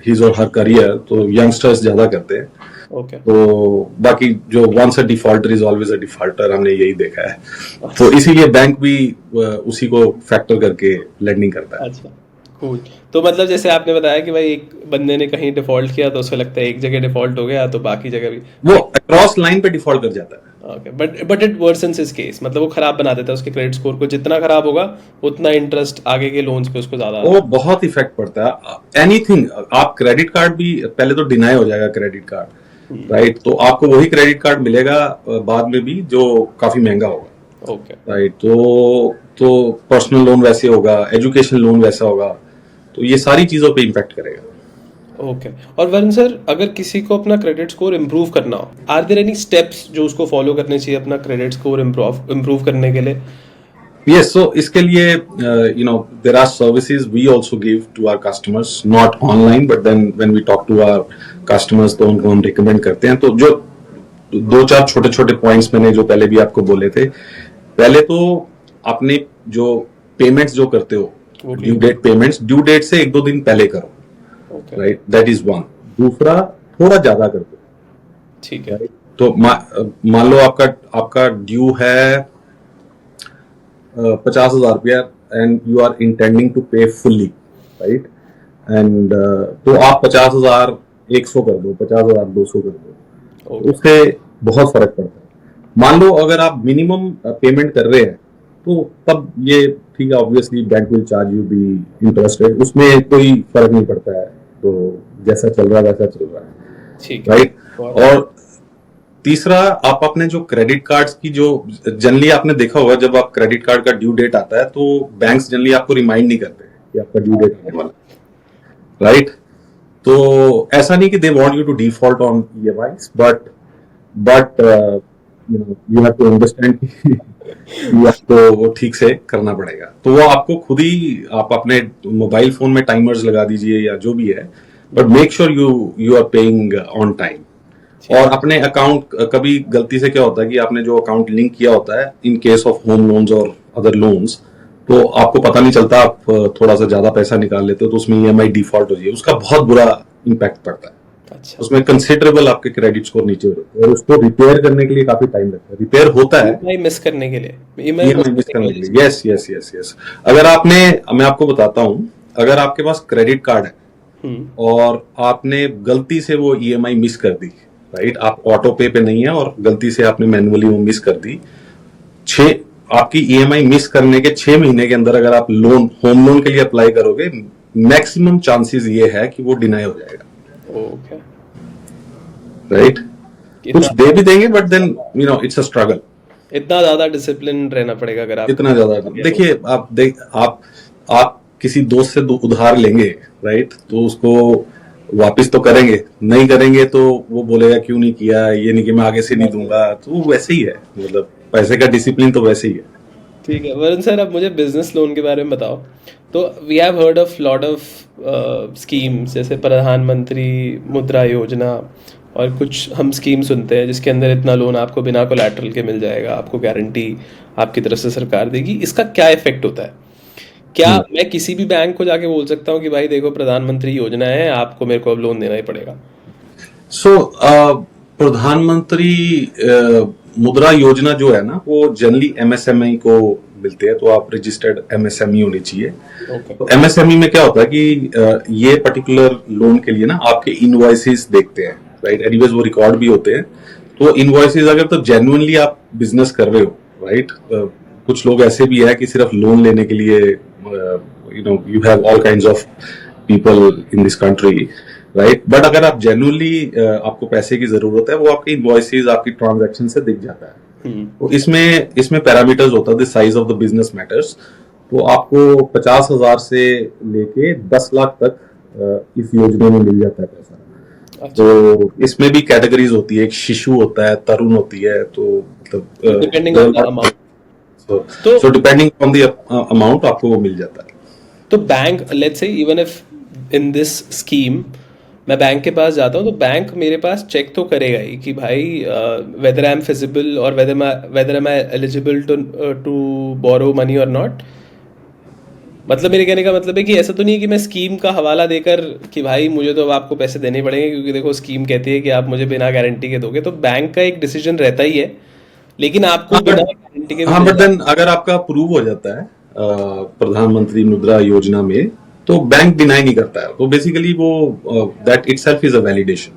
हिज और हर करियर, तो यंगस्टर्स ज्यादा करते हैं। ओके। तो बाकी जो once a defaulter is always a defaulter, हमने यही देखा है। तो इसीलिए बैंक भी उसी को फैक्टर करके लेंडिंग करता है। अच्छा, कूल। तो मतलब जैसे आपने बताया कि भाई एक बंदे ने कहीं डिफॉल्ट किया तो उसको लगता है एक जगह डिफॉल्ट हो गया तो बाकी जगह भी। वो अक्रॉस लाइन पे डिफॉल्ट कर जाता है। Okay, but it versions his case, मतलब वो खराब बना देता है उसके क्रेडिट स्कोर को, जितना खराब होगा उतना इंटरेस्ट आगे के लोन्स पे उसको ज्यादा आता वो बहुत इफेक्ट पड़ता है एनीथिंग। आप क्रेडिट कार्ड भी पहले तो डिनाई हो जाएगा क्रेडिट कार्ड, राइट? तो आपको वही क्रेडिट कार्ड मिलेगा बाद में भी, जो काफी महंगा होगा, है। ओके। राइट? तो पर्सनल लोन वैसे होगा, एजुकेशन लोन वैसा होगा, तो ये सारी चीजों पे इम्पैक्ट करेगा। ओके। और वरुण सर, अगर किसी को अपना क्रेडिट स्कोर इम्प्रूव करना हो, आर देयर एनी स्टेप्स जो उसको फॉलो करने चाहिए अपना क्रेडिट स्कोर इम्प्रूव करने के लिए? Yes, so इसके लिए there are services we also give to our customers, not online, but then when we talk to our customers तो उनको हम recommend करते हैं। तो जो दो चार छोटे छोटे पॉइंट्स मैंने जो पहले भी आपको बोले थे, पहले तो आपने जो पेमेंट्स जो करते हो, due date payments, due date से एक दो दिन पहले करो, okay. Right? That is one. दूसरा, थोड़ा ज्यादा कर दो, ठीक है। right? तो मान लो आपका ड्यू है 50,000 रुपया and you are intending to pay fully, right? And तो आप 50,000 100 कर दो, 50,000 200 कर दो, ओके। उससे बहुत फर्क पड़ता है। मान लो अगर आप मिनिमम पेमेंट कर रहे हैं तो तब ये ठीक है, obviously bank will charge you the interest rate, उसमें कोई फर्क नहीं पड़ता है, तो जैसा चल रहा है वैसा चल रहा है, ठीक है। राइट? और तीसरा, आप अपने जो क्रेडिट कार्ड्स की जो जनरली आपने देखा होगा, जब आप क्रेडिट कार्ड का ड्यू डेट आता है तो बैंक्स जनरली आपको रिमाइंड नहीं करते कि आपका ड्यू डेट आने वाला है, राइट? तो ऐसा नहीं कि they want you to default on EMIs, but you have to understand कि आपको वो ठीक से करना पड़ेगा। तो वो आपको खुद ही, आप अपने मोबाइल फोन में टाइमर्स लगा दीजिए या जो भी है, but make sure you are paying on time. और अपने अकाउंट, कभी गलती से क्या होता है कि आपने जो अकाउंट लिंक किया होता है in case of home loans और अदर लोन्स, तो आपको पता नहीं चलता, आप थोड़ा सा ज्यादा पैसा निकाल लेते हो तो उसमें ईएमआई डिफॉल्ट हो जाए, उसका बहुत बुरा इम्पैक्ट पड़ता है। अच्छा। उसमें कंसिडरेबल आपके क्रेडिट स्कोर नीचे हो जाते हैं और उसको रिपेयर करने के लिए काफी टाइम लगता है। रिपेयर होता है ईएमआई मिस करने के लिए, ईएमआई मिस करने के लिए। Yes yes yes yes. अगर मैं आपको बताता हूं, अगर आपके पास क्रेडिट कार्ड है और आपने गलती से वो ईएमआई मिस कर दी, राइट? आप ऑटो पे नहीं है और गलती से आपने मैन्युअली वो मिस कर दी, आपकी ईएमआई मिस करने के 6 महीने के अंदर अगर आप होम लोन के लिए अप्लाई करोगे, मैक्सिमम चांसेस ये है कि वो डिनाई हो जाएगा। ओके। राइट? कुछ दे भी देंगे, but then it's a struggle. इतना ज्यादा डिसिप्लिन रहना पड़ेगा अगर आप इतना ज्यादा। देखिए, आप किसी दोस्त से उधार लेंगे, राइट? तो उसको वापस तो करेंगे, नहीं करेंगे तो वो बोलेगा क्यों नहीं किया, ये नहीं कि मैं आगे से नहीं दूंगा, तो वैसे ही है, मतलब पैसे का डिसिप्लिन तो वैसे ही है। ठीक है। वरुण सर, अब मुझे बिजनेस लोन के बारे में बताओ। तो we have heard of lot of schemes, जैसे प्रधानमंत्री मुद्रा योजना, और कुछ हम स्कीम सुनते हैं जिसके अंदर इतना लोन आपको बिना कोलैटरल के मिल जाएगा, आपको गारंटी आपकी तरफ से सरकार देगी। इसका क्या इफेक्ट होता है? क्या मैं किसी भी बैंक को जाके बोल सकता हूँ कि भाई देखो प्रधानमंत्री योजना है, आपको मेरे को अब लोन देना ही पड़ेगा? प्रधानमंत्री मुद्रा योजना जो है ना, वो जनरली एमएसएमई को मिलते हैं, तो आप रजिस्टर्ड एमएसएमई होनी चाहिए। तो एमएसएमई में क्या होता है कि ये पर्टिकुलर लोन के लिए ना आपके इनवॉइसेस देखते हैं, राइट? एनीवेज वो रिकॉर्ड भी होते हैं। तो इनवॉइसेस अगर तो जेन्युइनली आप बिजनेस कर रहे हो, राइट? कुछ लोग ऐसे भी है कि सिर्फ लोन लेने के लिए, you have all kinds of people in this country, right? But अगर आप जेन्युइनली आपको पैसे की जरूरत है, वो आपके इनवॉइसेस, आपकी ट्रांजैक्शन से दिख जाता है। तो इसमें पैरामीटर्स होता है, the size of the business matters. तो आपको 50,000 से लेके 10 लाख तक इस योजना में मिल जाता है पैसा। तो इसमें भी कैटेगरीज होती है, एक शिशु होता है, तरुण होती है, तो मतलब depending on the amount. So depending on the amount आपको वो मिल जाता है। तो bank, let's say even if in this scheme मैं बैंक के पास जाता हूँ, तो बैंक मेरे पास चेक तो करेगा ही कि भाई whether I am feasible or whether am I eligible to borrow money or not. मतलब मेरे कहने का मतलब है कि ऐसा तो नहीं है कि मैं स्कीम का हवाला देकर कि भाई मुझे तो अब आपको पैसे देने पड़ेंगे क्योंकि देखो स्कीम कहती है कि आप मुझे बिना गारंटी के दोगे। तो बैंक का एक डिसीजन रहता ही है, लेकिन आपको बिना गारंटी के हाँ, बट देन अगर आपका अप्रूव हो जाता है प्रधानमंत्री मुद्रा योजना में, तो बैंक डिनाई नहीं करता है, तो बेसिकली वो that itself is a validation,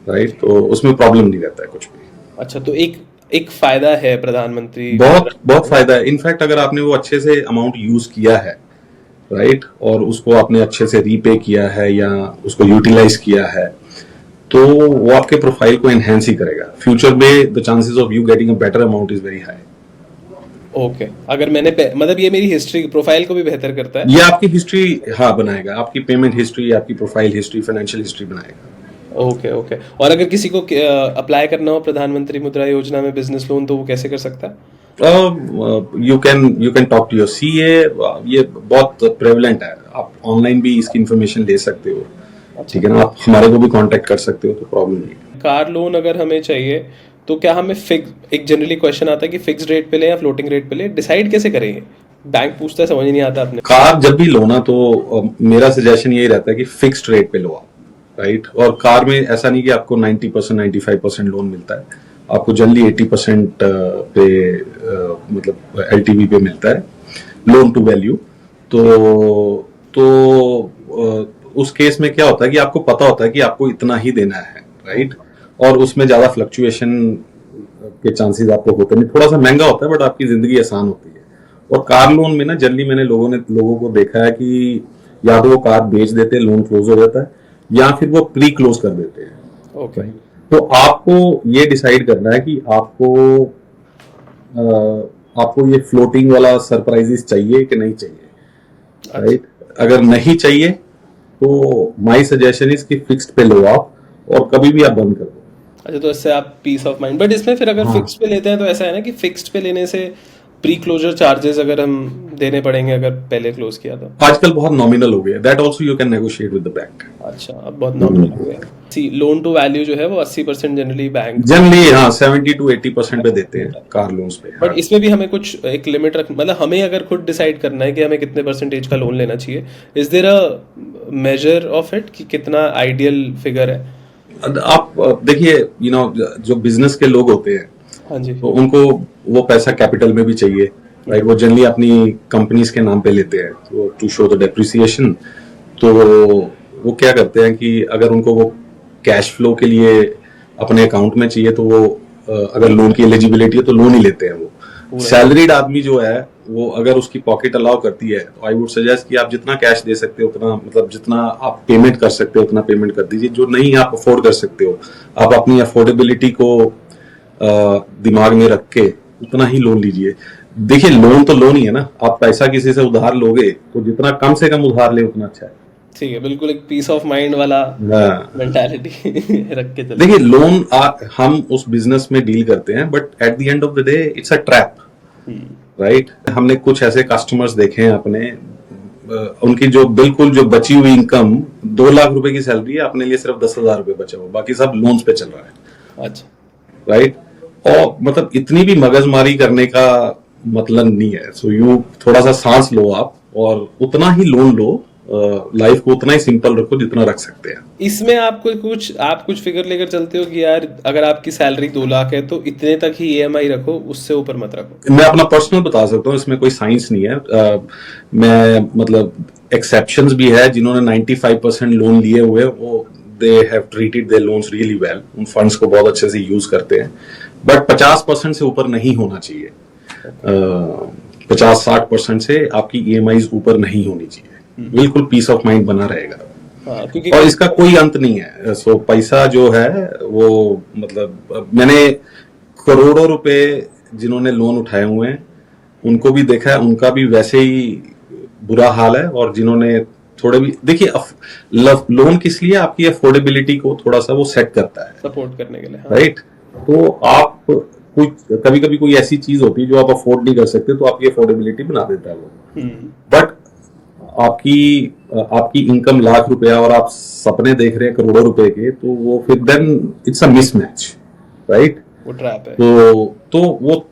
right? तो उसमें प्रॉब्लम नहीं रहता है कुछ भी। अच्छा, तो एक एक फायदा है प्रधानमंत्री बहुत बहुत फायदा है। इनफैक्ट अगर आपने वो अच्छे से अमाउंट यूज किया है, राइट, और उसको आपने अच्छे से रीपे किया है या उसको यूटिलाइज किया है, तो वो आपके प्रोफाइल को एनहेंस ही करेगा। फ्यूचर में the chances of you getting a better amount is very high. Okay, अगर मैंने मतलब ये मेरी हिस्ट्री प्रोफाइल को भी बेहतर करता है। ये आपकी हिस्ट्री, हाँ, बनाएगा, आपकी पेमेंट हिस्ट्री, आपकी प्रोफाइल हिस्ट्री, फाइनेंशियल हिस्ट्री बनाएगा। ओके ओके, और अगर किसी को अप्लाई करना हो प्रधानमंत्री मुद्रा योजना में बिजनेस लोन, तो वो कैसे कर सकता है? You can talk to your CA. ये बहुत प्रेवलेंट है, आप ऑनलाइन भी इसकी इंफॉर्मेशन ले सकते हो, ठीक है ना? आप हमारे को भी कांटेक्ट कर सकते हो, तो प्रॉब्लम नहीं है। कार लोन अगर हमें चाहिए तो क्या हमें फिक्स, एक जनरली क्वेश्चन आता है कि फिक्स रेट पे ले या फ्लोटिंग रेट पे ले, डिसाइड कैसे करेंगे? बैंक पूछता है, समझ ही नहीं आता अपने। कार जब भी लो ना, तो मेरा सजेशन यही रहता है कि फिक्स्ड रेट पे लो आप, राइट? और कार में ऐसा नहीं कि आपको 90% 95% लोन मिलता है, आपको जनरली 80% पे मतलब एलटीवी पे मिलता है, लोन टू वैल्यू। तो उस केस में क्या होता है कि आपको पता होता है कि आपको इतना ही देना है, राइट? और उसमें ज्यादा फ्लक्चुएशन के चांसेस आपको होते नहीं। थोड़ा सा महंगा होता है, बट आपकी जिंदगी आसान होती है। और कार लोन में ना जनरली मैंने लोगों को देखा है कि या तो वो कार बेच देते हैं, लोन क्लोज हो जाता है, या फिर वो प्री क्लोज कर देते हैं। ओके, तो आपको ये डिसाइड करना है कि आपको ये फ्लोटिंग वाला सरप्राइजेस चाहिए कि नहीं चाहिए, राइट? अगर नहीं चाहिए तो माय सजेशन इज कि फिक्स्ड पे लो आप, और कभी भी आप बंद कर दो। अच्छा, तो इससे आप पीस ऑफ माइंड। बट इसमें फिर अगर फिक्स्ड पे लेते हैं तो ऐसा है ना कि फिक्स्ड पे लेने से प्री क्लोजर चार्जेस अगर हम देने पड़ेंगे अगर पहले क्लोज किया तो। आजकल बहुत नॉमिनल हो गया, that also you can negotiate with the bank. अच्छा, अब बहुत नॉमिनल हो गया। सी लोन टू वैल्यू जो है वो 80% जनरली बैंक, जनरली हाँ 70 to 80% पे देते हैं कार लोन्स पे। बट इसमें भी हमें कुछ एक लिमिट रख, मतलब हमें अगर खुद डिसाइड करना है कि हमें कितने परसेंटेज का लोन लेना चाहिए, is there a major of it कि कितना आइडियल फिगर है? आप देखिए, जो बिजनेस के लोग होते हैं, हाँ जी, तो उनको वो पैसा कैपिटल में भी चाहिए, राइट? वो जनरली अपनी कंपनीज के नाम पे लेते हैं टू शो द डेप्रिसिएशन। तो वो क्या करते हैं कि अगर उनको वो कैश फ्लो के लिए अपने अकाउंट में चाहिए, तो वो अगर लोन की एलिजिबिलिटी है तो लोन ही लेते हैं। वो सैलरीड आदमी जो है, वो अगर उसकी पॉकेट अलाउ करती है, तो आई वुड सजेस्ट कि आप जितना कैश दे सकते हो उतना, मतलब जितना आप पेमेंट कर सकते हो उतना पेमेंट कर दीजिए। जो नहीं आप अफोर्ड कर सकते हो, आप अपनी अफोर्डेबिलिटी को दिमाग में रख के उतना ही लोन लीजिए। देखिए, लोन तो लोन ही है ना, आप पैसा किसी से उधार लोगे तो जितना कम से कम उधार ले उतना अच्छा है। ठीक है, बिल्कुल एक पीस ऑफ माइंड वाला मेंटालिटी रख के चलो। देखिए, लोन हम उस बिजनेस में डील करते हैं, but at the end of the day it's a trap, right? हमने कुछ ऐसे कस्टमर्स देखे हैं अपने, उनकी जो बची हुई इनकम 2 लाख रुपए की सैलरी है, अपने लिए सिर्फ 10,000 रुपए बचा हुआ, बाकी सब लोन्स पे चल रहा है। अच्छा, राइट? और मतलब इतनी भी मगजमारी करने का मतलब नहीं है। सो यू थोड़ा सा सांस लो आप, और उतना ही लोन लो, लाइफ को उतना ही सिंपल रखो जितना रख सकते हैं। इसमें आप कुछ फिगर लेकर चलते हो कि यार अगर आपकी सैलरी 2 लाख है तो इतने तक ही ईएमआई रखो, उससे ऊपर मत रखो? मैं अपना पर्सनल बता सकता हूँ, इसमें कोई साइंस नहीं है। मैं मतलब एक्सेप्शंस भी है, जिन्होंने 95% लोन लिए हुए, वो they have treated their loans really well, उन फंड्स को बहुत अच्छे से यूज करते हैं। बट 50% से ऊपर नहीं होना चाहिए। 50-60% से आपकी ईएमआईज ऊपर नहीं होनी चाहिए, बिल्कुल पीस ऑफ माइंड बना रहेगा। क्योंकि और इसका कोई अंत नहीं है। सो पैसा जो है वो, मतलब मैंने करोड़ों रुपए जिन्होंने लोन उठाए हुए हैं उनको भी देखा है, उनका भी वैसे ही बुरा हाल है। और जिन्होंने थोड़े भी, देखिए लोन किस लिए, आपकी अफोर्डेबिलिटी को थोड़ा सा वो सेट करता है, सपोर्ट करने के लिए, हाँ। राइट? तो आप कभी कभी कोई ऐसी चीज होती है जो आप अफोर्ड नहीं कर सकते, तो आपकी अफोर्डेबिलिटी बना देता है वो। बट आपकी इनकम लाख रुपया और आप सपने देख रहे हैं करोड़ों रुपए के, तो वो फिर then it's a mismatch, right? वो ट्रैप है। तो वो,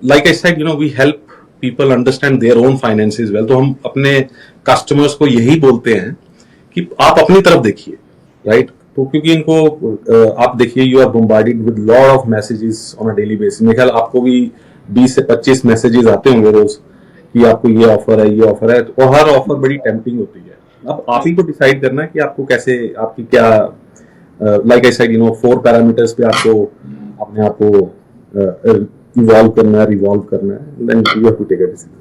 like I said, we help people understand their own finances well. तो हम अपने कस्टमर्स को यही बोलते हैं कि आप अपनी तरफ देखिए, राइट? तो क्योंकि इनको आप देखिए, you are bombarded with lot of messages on a daily basis. मेरे ख्याल आपको भी 20 से 25 मैसेजेस आते होंगे रोज कि आपको ये ऑफर है, ये ऑफर है, और हर ऑफर बड़ी टेम्पटिंग होती है। अब आप ही को डिसाइड करना है कि आपको कैसे, आपकी क्या, लाइक आई सेड, 4 पैरामीटर्स पे आपको अपने आप को इवॉल्व करना है, रिवॉल्व करना है, then you have to take a decision.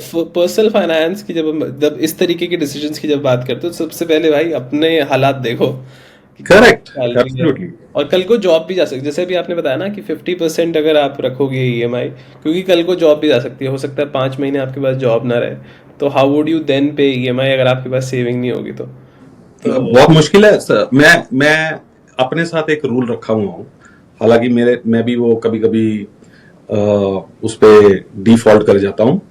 So personal finance की जब इस तरीके के डिसीजंस की जब बात करते हो तो सबसे पहले भाई अपने हालात देखो कि कितनी करेक्ट, सैलरी है, एब्सोल्युटली। और कल को जॉब भी जा सकती है। जैसे अभी आपने बताया ना कि 50% अगर आप रखोगे ईएमआई, क्योंकि कल को जॉब भी जा सकती है, हो सकता है 5 महीने आपके पास जॉब ना रहे, तो हाउ वुड यू देन पे ईएमआई अगर आपके पास सेविंग नहीं होगी तो बहुत मुश्किल है सर। मैं अपने साथ एक रूल रखा हुआ हूँ, हालांकि मैं भी वो कभी कभी उस पे डिफॉल्ट कर जाता हूँ।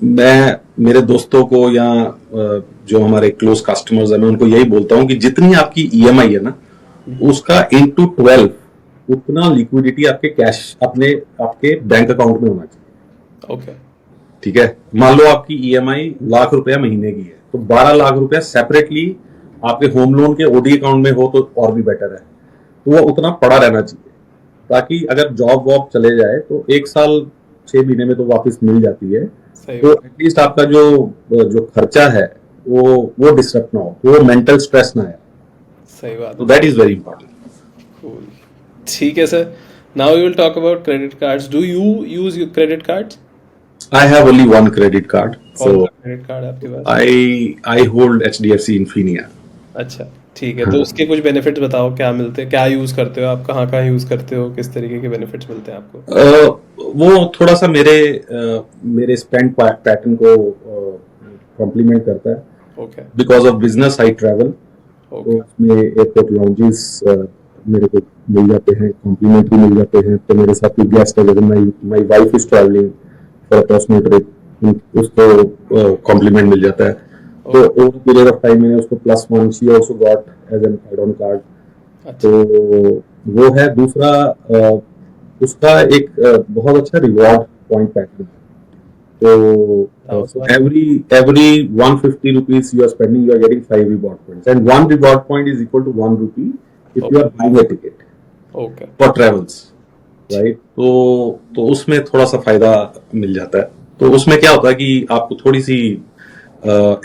मैं मेरे दोस्तों को या जो हमारे क्लोज कस्टमर्स हैं, मैं उनको यही बोलता हूँ कि जितनी आपकी ईएमआई है ना, उसका इनटू 12 उतना लिक्विडिटी आपके कैश अपने आपके बैंक अकाउंट में होना चाहिए। ओके। ठीक है, मान लो आपकी ईएमआई ₹1,00,000 महीने की है, तो 12 लाख रुपया सेपरेटली आपके होम लोन के ओडी अकाउंट में हो तो और भी बेटर है। तो वो उतना पड़ा रहना चाहिए, ताकि अगर जॉब वॉब चले जाए तो 1 साल 6 महीने में तो वापस मिल जाती है। सही तो बात। एटलीस्ट आपका जो जो खर्चा है वो डिस्टर्ब ना हो, वो मेंटल स्ट्रेस ना आए। सही बात। तो that is very important. Cool. ठीक है sir. Now we will talk about credit cards. Do you use your credit cards? I have only one credit card, कौन सो सा क्रेडिट कार्ड है आपके पास? I hold HDFC Infinia। अच्छा, ठीक है। तो उसके कुछ बेनिफिट्स बताओ, क्या मिलते हैं, क्या यूज करते हो आप, कहाँ कहाँ यूज करते हो, किस तरीके के बेनिफिट्स मिलते हैं आपको? वो थोड़ा सा मेरे स्पेंड पैटर्न को कॉम्प्लीमेंट करता है। Okay. Because of business I travel, तो ओके। उसमें एयरपोर्ट लाउंजेस मेरे को मिल जाते हैं, कॉम्प्लीमेंट्री मिल जाते हैं। तो मेरे साथ कोई गेस्ट है, my wife is travelling for a personal trip, उसको कॉम्प्लीमेंट मिल जाता है। तो ओवर पीरियड ऑफ टाइम मैंने उसको +1 she also got as an add on card. अच्छा। तो वो है। दूसरा उसका एक बहुत अच्छा रिवॉर्ड पॉइंट पैटर्न है। So every 150 rupees you are spending, you are getting 5 reward points, and one reward point is equal to 1 rupee if you are buying a ticket okay. for travels, right? तो उसमें थोड़ा सा फायदा मिल जाता है। तो उसमें क्या होता है कि आपको थोड़ी सी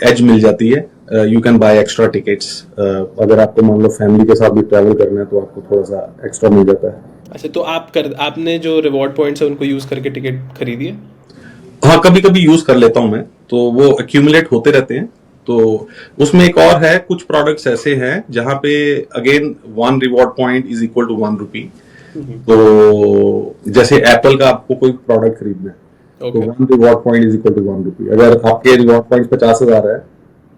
एज मिल जाती है। You can buy extra tickets. अगर आपको मान लो फैमिली के साथ भी ट्रैवल करना है तो आपको थोड़ा सा एक्स्ट्रा मिल जाता है। अच्छा, तो आपने जो रिवॉर्ड पॉइंट्स है उनको यूज करके टिकट खरीदी है? हाँ, कभी कभी यूज कर लेता हूं मैं, तो वो एक्यूमुलेट होते रहते हैं। तो उसमें एक और है, कुछ प्रोडक्ट्स ऐसे हैं जहां पे again 1 reward point is equal to 1 rupee. तो जैसे एप्पल का आपको कोई प्रोडक्ट खरीदना है, तो 1 reward point is equal to 1 rupee. अगर आपके रिवॉर्ड पॉइंट 50,000 है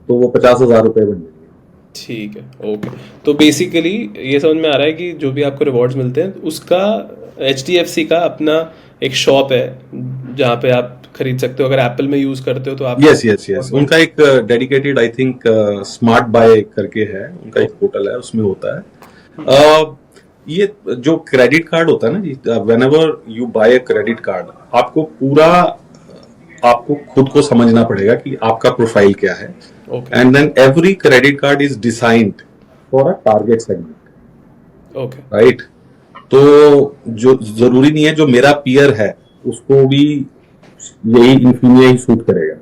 तो वो 50,000 रुपए बन जाएंगे। ठीक है। ओके। तो बेसिकली ये समझ में आ रहा है कि जो भी आपको रिवॉर्ड्स मिलते हैं उसका HDFC का अपना एक शॉप है जहाँ पे आप खरीद सकते हो। अगर एप्पल में यूज करते हो तो आप यस, उनका एक dedicated, I think smart bye करके है, उनका एक पोर्टल है, उसमें होता है। ये जो क्रेडिट कार्ड होता है ना जी, whenever you buy credit card, आपको खुद को समझना पड़ेगा कि आपका प्रोफाइल क्या है। And then every credit card is designed for a target segment. Okay. Right. तो जो जरूरी नहीं है जो मेरा पीयर है उसको भी यही इन्फिनिया ही सूट करेगा।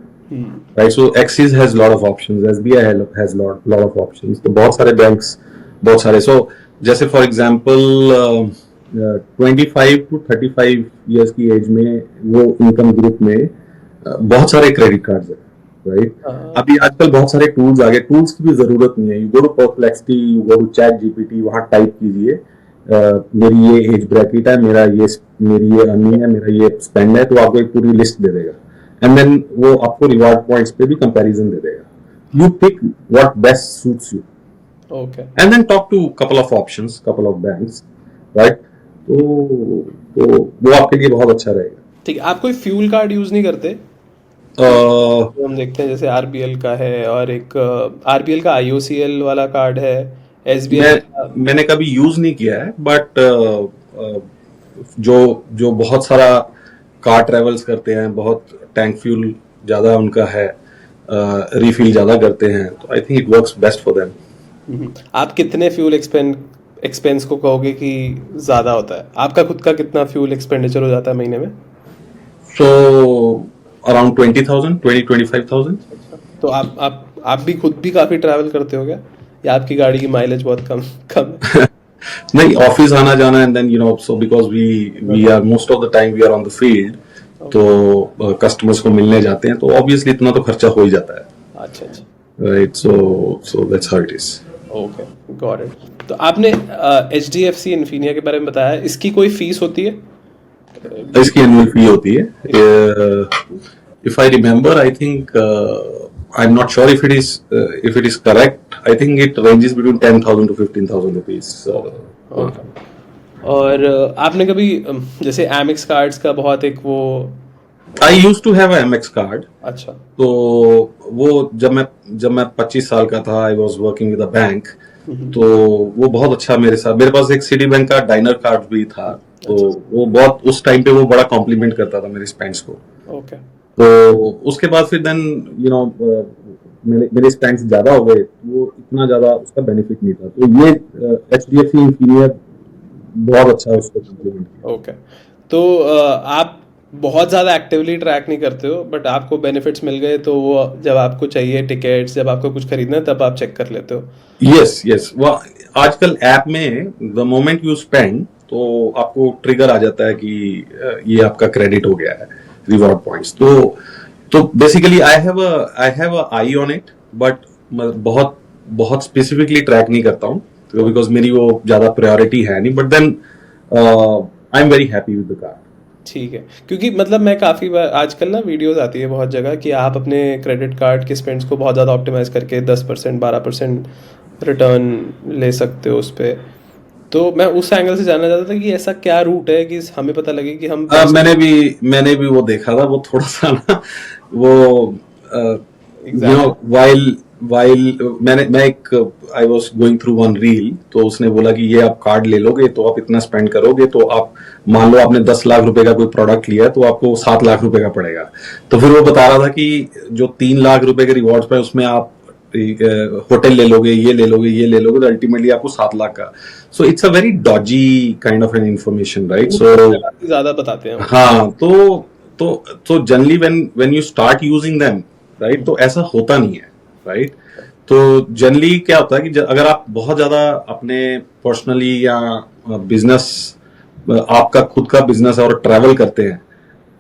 Right. So axis has lot of options, SBI has lot of options. तो बहुत सारे बैंक्स, बहुत सारे। सो जैसे फॉर एग्जांपल 25 to 35 इयर्स की एज में वो इनकम ग्रुप में बहुत सारे क्रेडिट कार्ड्स है। राइट। अभी आजकल बहुत सारे टूल्स आ गए, टूल्स की भी जरूरत नहीं है। You go to Perplexity, you go to ChatGPT, वहां टाइप कीजिए मेरी ये एज ब्रैकेट है, मेरी ये अर्निंग है, मेरा ये स्पेंड है, तो आपको एक पूरी लिस्ट दे देगा। एंड देन वो आपको रिवॉर्ड पॉइंट्स पे भी कंपैरिजन दे देगा। You pick what best suits you, okay, and then talk to couple of options, couple of banks. Right. तो वो आपके लिए बहुत अच्छा रहेगा। ठीक है। आप कोई फ्यूल कार्ड यूज नहीं करते? uh, हम देखते हैं जैसे RBL का है, और एक RBL का IOCL वाला कार्ड है, SBI का। मैंने कभी यूज नहीं किया है, बट जो बहुत सारा कार ट्रेवल्स करते हैं, बहुत टैंक फ्यूल ज्यादा उनका है, रिफिल ज्यादा करते हैं, तो I think it works best for them. आप कितने फ्यूल एक्सपेंस को कहोगे कि ज्यादा होता है? आपका खुद का कितना फ्यूल एक्सपेंडिचर हो जाता है महीने में? So around 20,000, 20-25,000। तो आप भी खुद भी काफी ट्रैवल करते हो क्या, या आपकी गाड़ी की माइलेज बहुत कम कम है? नहीं, ऑफिस आना जाना and then so because we are most of the time we are on the field, तो कस्टमर्स को मिलने जाते हैं, तो ऑब्वियसली इतना तो खर्चा हो ही जाता है, अच्छा अच्छा, right? So that's how it is. Okay, got it. तो आपने HDFC इन्फिनिया के बारे में बताया, इसकी कोई फीस होती है? इसकी एनुअल फी होती है, if I remember, I think, I am not sure if it is correct, I think it ranges between 10,000 to 15,000 rupees. और आपने कभी जैसे Amex कार्ड्स का बहुत एक वो, I used to have AmEx card. अच्छा, तो वो जब मैं 25 साल का था, I was working with a bank, तो वो बहुत अच्छा मेरे पास एक सिटी बैंक का डाइनर कार्ड भी था, तो वो बहुत उस टाइम पे वो बड़ा कॉम्प्लीमेंट करता था मेरे स्पेंड्स को। ओके, तो उसके बाद फिर देन मेरे स्पेंड्स ज्यादा हो गए, वो इतना ज्यादा उसका बेनिफिट नहीं था, तो ये HDFC इंफीनियर बहुत अच्छा उसको कॉम्प्लीमेंट किया। ओके। तो आप बहुत ज़्यादा एक्टिवली ट्रैक नहीं करते हो, बट आपको बेनिफिट्स मिल गए, तो वो जब आपको चाहिए टिकट्स, जब आपको कुछ खरीदना है, तब आप चेक कर लेते हो। यस यस, वो आजकल ऐप में द मोमेंट यू स्पेंड, तो आपको ट्रिगर आ जाता है कि ये आपका क्रेडिट हो गया है, रिवॉर्ड पॉइंट्स। तो basically I have a I on it, but बहुत बहुत स्पेसिफिकली ट्रैक नहीं करता हूँ, बिकॉज मेरी वो ज्यादा प्रायोरिटी है नहीं, but then I am very happy with the card. ठीक है, क्योंकि मतलब मैं काफ़ी बार आजकल ना वीडियोस आती है बहुत जगह कि आप अपने क्रेडिट कार्ड के स्पेंड्स को बहुत ज़्यादा ऑप्टिमाइज करके 10% 12% रिटर्न ले सकते हो उस पर। तो मैं उस एंगल से जानना चाहता था कि ऐसा क्या रूट है कि हमें पता लगे कि हम मैंने भी वो देखा था, वो थोड़ा सा ना वो वाइल मैं एक I was going through one reel, तो उसने बोला कि ये आप कार्ड ले लोगे तो आप इतना स्पेंड करोगे, तो आप मान लो आपने 10 लाख रुपए का कोई प्रोडक्ट लिया है, तो आपको 7 लाख रुपए का पड़ेगा। तो फिर वो बता रहा था कि जो 3 लाख रुपए के रिवॉर्ड्स पे उसमें आप होटल ले लोगे, ये ले लोगे, ये ले लोगे, तो अल्टीमेटली आपको 7 लाख का। So it's a very dodgy kind of an information, right? So ज़्यादा बताते हैं। हाँ, तो generally when you start using them, right, तो ऐसा होता नहीं है, राइट? तो जनरली क्या होता है कि अगर आप बहुत ज्यादा अपने पर्सनली या बिजनेस, आपका खुद का बिजनेस है और ट्रैवल करते हैं,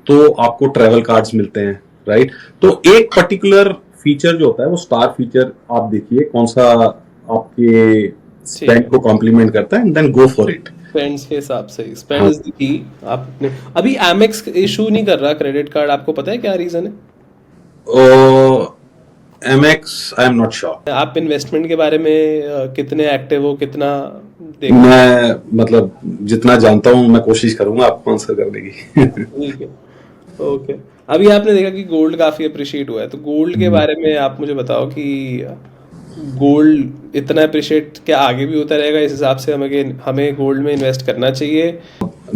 तो आपको ट्रैवल कार्ड्स मिलते हैं, राइट? तो एक पर्टिकुलर फीचर जो होता है, वो स्टार फीचर, आप देखिए कौन सा आपके स्पेंड को कॉम्प्लीमेंट करता है, and then go for it. Spends के हिसाब से स्पेंड इज द की। आपने अभी Amex इशू नहीं कर रहा क्रेडिट कार्ड, आपको पता है क्या रीजन है? Amex, I am not sure. आप इन्वेस्टमेंट के बारे में कितने एक्टिव हो, कितना मैं मतलब जितना जानता हूँ मैं कोशिश करूंगा आपको आंसर करने की। ठीक है, ओके। अभी आपने देखा कि गोल्ड काफी अप्रिशिएट हुआ है, तो गोल्ड के बारे में आप मुझे बताओ कि गोल्ड इतना अप्रिशिएट क्या आगे भी होता रहेगा? इस हिसाब से हमें गोल्ड में इन्वेस्ट करना चाहिए?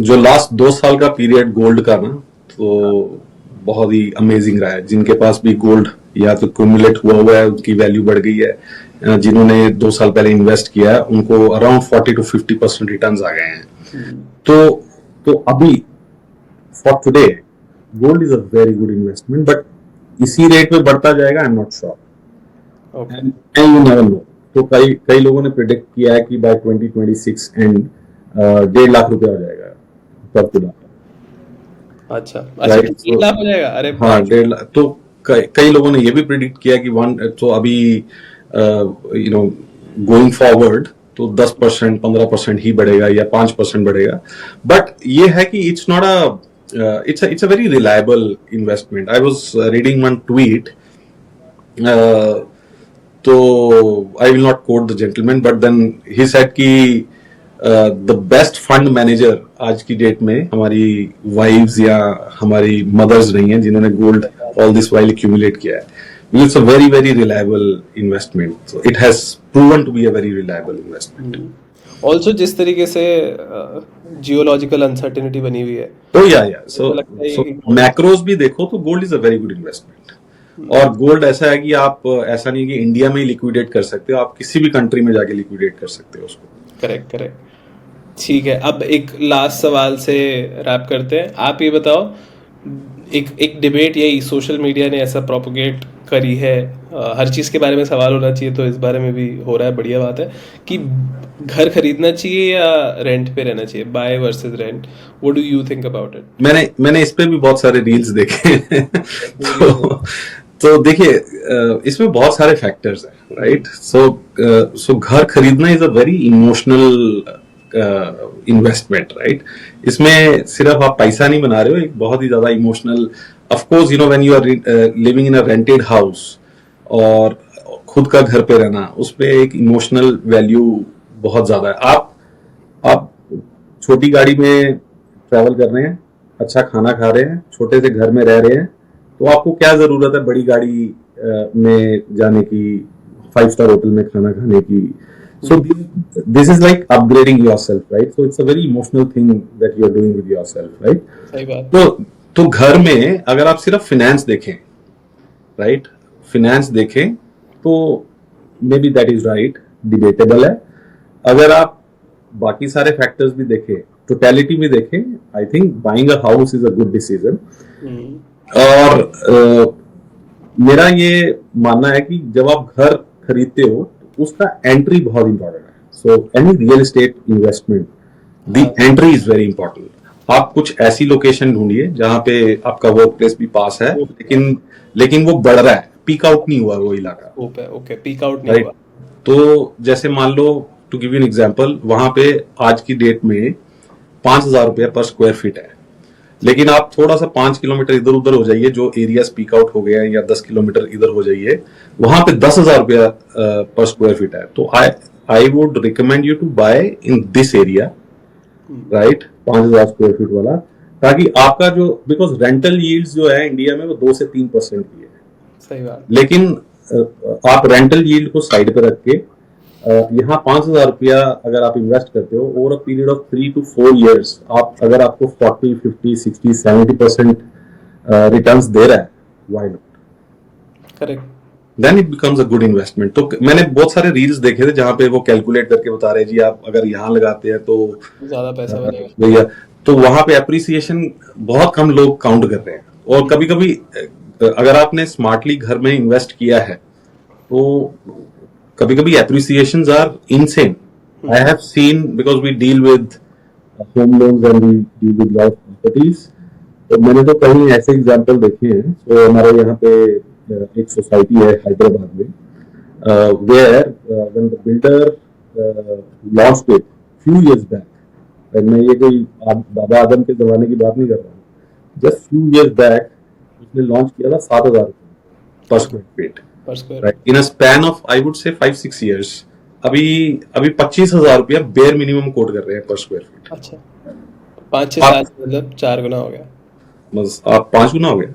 जो लास्ट 2 साल का पीरियड गोल्ड का ना, तो बहुत ही अमेजिंग रहा है। जिनके पास भी गोल्ड या तो क्यूमुलेट हुआ है, उनकी वैल्यू बढ़ गई है। जिन्होंने 2 साल पहले इन्वेस्ट किया है, उनको अराउंड 40 to 50% रिटर्न्स आ गए हैं। तो अभी for today gold is a very good investment, but इसी रेट में बढ़ता जाएगा, आई am not sure, and you never know. तो कई लोगों ने प्रिडिक्ट किया है कि बाय 2026 एंड 1.5 लाख रुपए हो जाएगा पर तुला। अच्छा, 1 लाख हो जाएगा? अरे हाँ, 1.5 लाख। तो कई लोगों ने ये भी प्रिडिक्ट किया कि तो अभी गोइंग फॉरवर्ड तो 10% 15% ही बढ़ेगा या 5% बढ़ेगा, बट ये है कि it's not it's a very reliable investment. I was reading one tweet, so I will not quote the gentleman, but then he said कि the best fund manager आज की डेट में हमारी वाइव्स या हमारी मदर्स नहीं है, जिन्होंने gold all this while accumulate किया है। It's a very very reliable investment. So it has proven to be a very reliable investment. Also जिस तरीके से जियोलॉजिकल अनसर्टेनिटी बनी हुई है, तो सो मैक्रोज भी देखो तो gold is a very good investment. और गोल्ड ऐसा है कि आप ऐसा नहीं कि इंडिया में ही लिक्विडेट कर सकते हो, आप किसी भी कंट्री में जाके लिक्विडेट कर सकते हो उसको। करेक्ट। ठीक है, अब एक लास्ट सवाल से रैप करते हैं। आप ये बताओ, एक डिबेट यही सोशल मीडिया ने ऐसा प्रोपोगेट करी है हर चीज़ के बारे में सवाल होना चाहिए, तो इस बारे में भी हो रहा है, बढ़िया बात है कि घर खरीदना चाहिए या रेंट पे रहना चाहिए, buy versus rent, what do you think about it? मैंने इस पे भी बहुत सारे रील्स देखे हैं। तो देखिए, इसमें बहुत सारे फैक्टर्स हैं, राइट? सो घर खरीदना is a very emotional investment, right? इसमें सिर्फ आप पैसा नहीं बना रहे हो, एक बहुत ही ज्यादा emotional, of course you know when you are living in a rented house और खुद का घर पे रहना, उसपे एक इमोशनल वैल्यू बहुत ज्यादा है। आप छोटी गाड़ी में ट्रैवल कर रहे हैं, अच्छा खाना खा रहे हैं, छोटे से घर में रह रहे हैं, तो आपको क्या जरूरत है बड़ी गाड़ी में जाने की, 5 स्टार होटल में खाना खाने की? So this is like upgrading yourself, right? So it's a very emotional thing that you are doing with yourself, right? सही बात। तो घर में अगर आप सिर्फ फिनेंस देखें, राइट, फिनेंस देखें तो may be that is right, debatable है। अगर आप बाकी सारे फैक्टर्स भी देखें, टोटलिटी में देखें, I think buying a house is a good decision. और मेरा ये मानना है कि जब आप घर खरीदते हो तो उसका एंट्री बहुत इंपॉर्टेंट है। So any real estate investment, the entry is very important. आप कुछ ऐसी लोकेशन ढूंढिए जहां पे आपका वर्क प्लेस भी पास है, लेकिन वो बढ़ रहा है, पीक आउट नहीं हुआ वो इलाका। ओके, पीक आउट नहीं हुआ। तो जैसे मान लो, to give you an example, वहां पे आज की डेट में 5,000 रुपया पर स्क्वायर फीट है, लेकिन आप थोड़ा सा 5 किलोमीटर इधर उधर हो जाइए, जो एरिया स्पीक आउट हो गया है, या 10 किलोमीटर इधर हो जाइए, वहां पे 10,000 रुपया पर स्क्वायर फीट है। तो I would recommend you to buy in this area, right, 5,000 square feet वाला, ताकि आपका जो, बिकॉज रेंटल यील्ड्स जो है इंडिया में वो 2 से 3% की है। सही बात। लेकिन आप रेंटल यील्ड को साइड पे रख के यहाँ 5,000 रुपया अगर आप इन्वेस्ट करते हो over a period of 3 to 4 years, अगर आपको 40, 50, 60, 70% रिटर्न्स दे रहा है, why not? Correct. Then it becomes a good investment. तो मैंने बहुत सारे रील्स देखे थे जहां पे वो कैलकुलेट करके बता रहे जी, आप अगर यहाँ लगाते हैं तो ज्यादा पैसा बनेगा भैया, तो वहां पे अप्रिसिएशन बहुत कम लोग काउंट कर रहे हैं। और कभी कभी अगर आपने स्मार्टली घर में इन्वेस्ट किया है तो कभी कभी appreciations are insane. I have seen, because we deal with home loans and we deal with lot of properties, तो मैंने तो कहीं ऐसे एग्जांपल देखे हैं। तो हमारे यहाँ पे एक सोसाइटी है हैदराबाद में, where when the builder launched it few years back, and मैं ये कोई बाबा आदम के जमाने की बात नहीं कर रहा हूँ, just few years back उसने लॉन्च किया था 7,000 पर square feet, right, in a span of I would say 5-6 years. अभी 25,000 रुपया बेयर मिनिमम कोट कर रहे हैं पर स्क्वायर फीट। अच्छा, 5-6 साल मतलब 4 गुना हो गया। बस आप 5 गुना हो गया,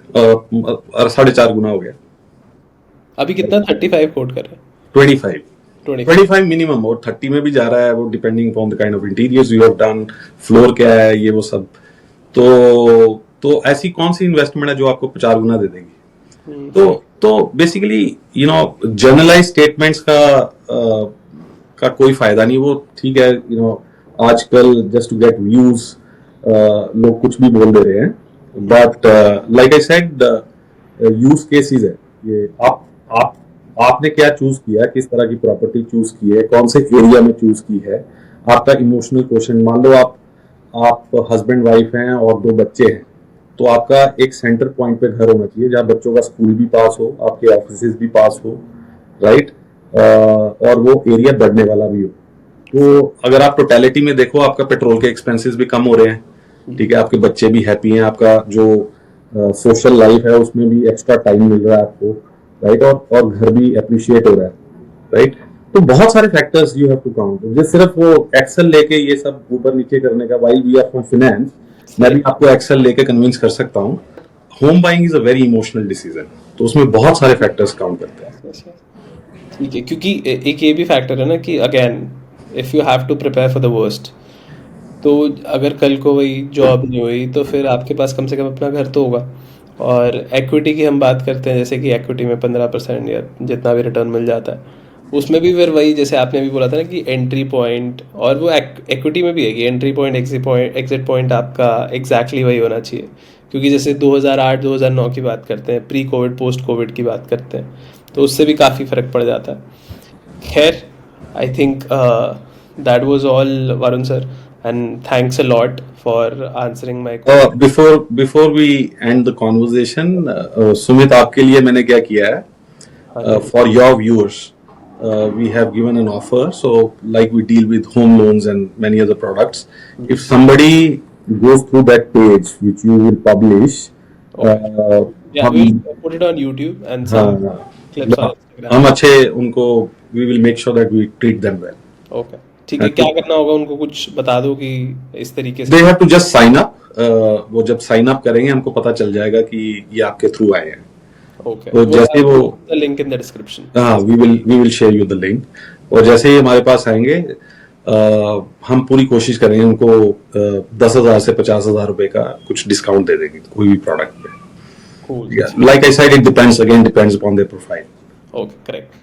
4.5 गुना हो गया। अभी कितना 35 कोट कर रहे हैं? 25 मिनिमम, और 30 में भी जा रहा है, वो depending upon the kind of interiors you have done, floor क्या है, ये वो सब। तो ऐसी कौन सी इन्वेस्टमेंट है जो आपको 4 गुना दे देगी? तो basically you know generalize statements का कोई फायदा नहीं। वो ठीक है, यू नो आजकल जस्ट टू गेट व्यूज लोग कुछ भी बोल दे रहे हैं, but like I said, use cases है ये। आपने क्या चूज किया, किस तरह की प्रॉपर्टी चूज की है, कौन से एरिया में चूज की है, आपका इमोशनल क्वेश्चन। मान लो आप हस्बैंड वाइफ हैं और 2 बच्चे हैं, तो आपका एक सेंटर पॉइंट पे घर होना चाहिए जहां बच्चों का स्कूल भी पास हो, आपके ऑफिस भी पास हो, राइट, और वो एरिया बढ़ने वाला भी हो। तो अगर आप टोटलिटी में देखो, आपका पेट्रोल के एक्सपेंसेस भी कम हो रहे हैं, ठीक है, आपके बच्चे भी हैप्पी हैं, आपका जो सोशल लाइफ है उसमें भी एक्स्ट्रा टाइम मिल रहा है आपको, राइट, और घर भी अप्रिशिएट हो रहा है, राइट। तो बहुत सारे factors you have to count. जैसे सिर्फ वो एक्सेल लेके ये सब ऊपर नीचे करने का, while we are from finance, मैं भी आपको एक्सेल लेके कन्विंस कर सकता हूँ। Home buying is a very emotional decision, तो उसमें बहुत सारे फैक्टर्स काउंट करते हैं। ठीक है, क्योंकि एक ये भी फैक्टर है ना कि again if you have to prepare for the worst, तो अगर कल को वही जॉब नहीं हुई तो फिर आपके पास कम से कम अपना घर तो होगा। और एक्विटी की हम बात करते हैं, जैसे कि एक्विटी में 15% या जितना भी रिटर्न मिल जाता है, उसमें भी फिर वही जैसे आपने भी बोला था ना कि एंट्री पॉइंट, और वो एक्विटी में भी है कि एंट्री पॉइंट एग्जिट पॉइंट आपका एग्जैक्टली वही होना चाहिए। क्योंकि जैसे 2008-2009 की बात करते हैं, प्री कोविड पोस्ट कोविड की बात करते हैं, तो उससे भी काफ़ी फ़र्क पड़ जाता है। खैर, I think that was all Varun sir, and thanks a lot for answering my before we end the conversation, Sumit, आपके लिए मैंने क्या किया है? For your viewers, we have given an offer. So, like we deal with home loans and many other products, if somebody goes through that page which you will publish, Yeah, हम we'll put it on YouTube and some clips on Instagram. हम अच्छे उनको we will make sure that we treat them well. Okay, ठीक है। क्या करना होगा उनको, कुछ बता दो कि इस तरीके से। They have to just sign up. वो जब साइन अप करेंगे हमको पता चल जाएगा कि ये आपके थ्रू आए हैं। ओके, तो जैसे वो लिंक इन द डिस्क्रिप्शन। हाँ, we will share you the link. और जैसे ही हमारे पास आएंगे, हम पूरी कोशिश करेंगे उनको 10,000 से 50,000 रुपए का कुछ डिस्काउंट दे देंगे कोई भी प्रोडक्ट पे। Cool. Like I said, it depends upon their profile. Okay, correct.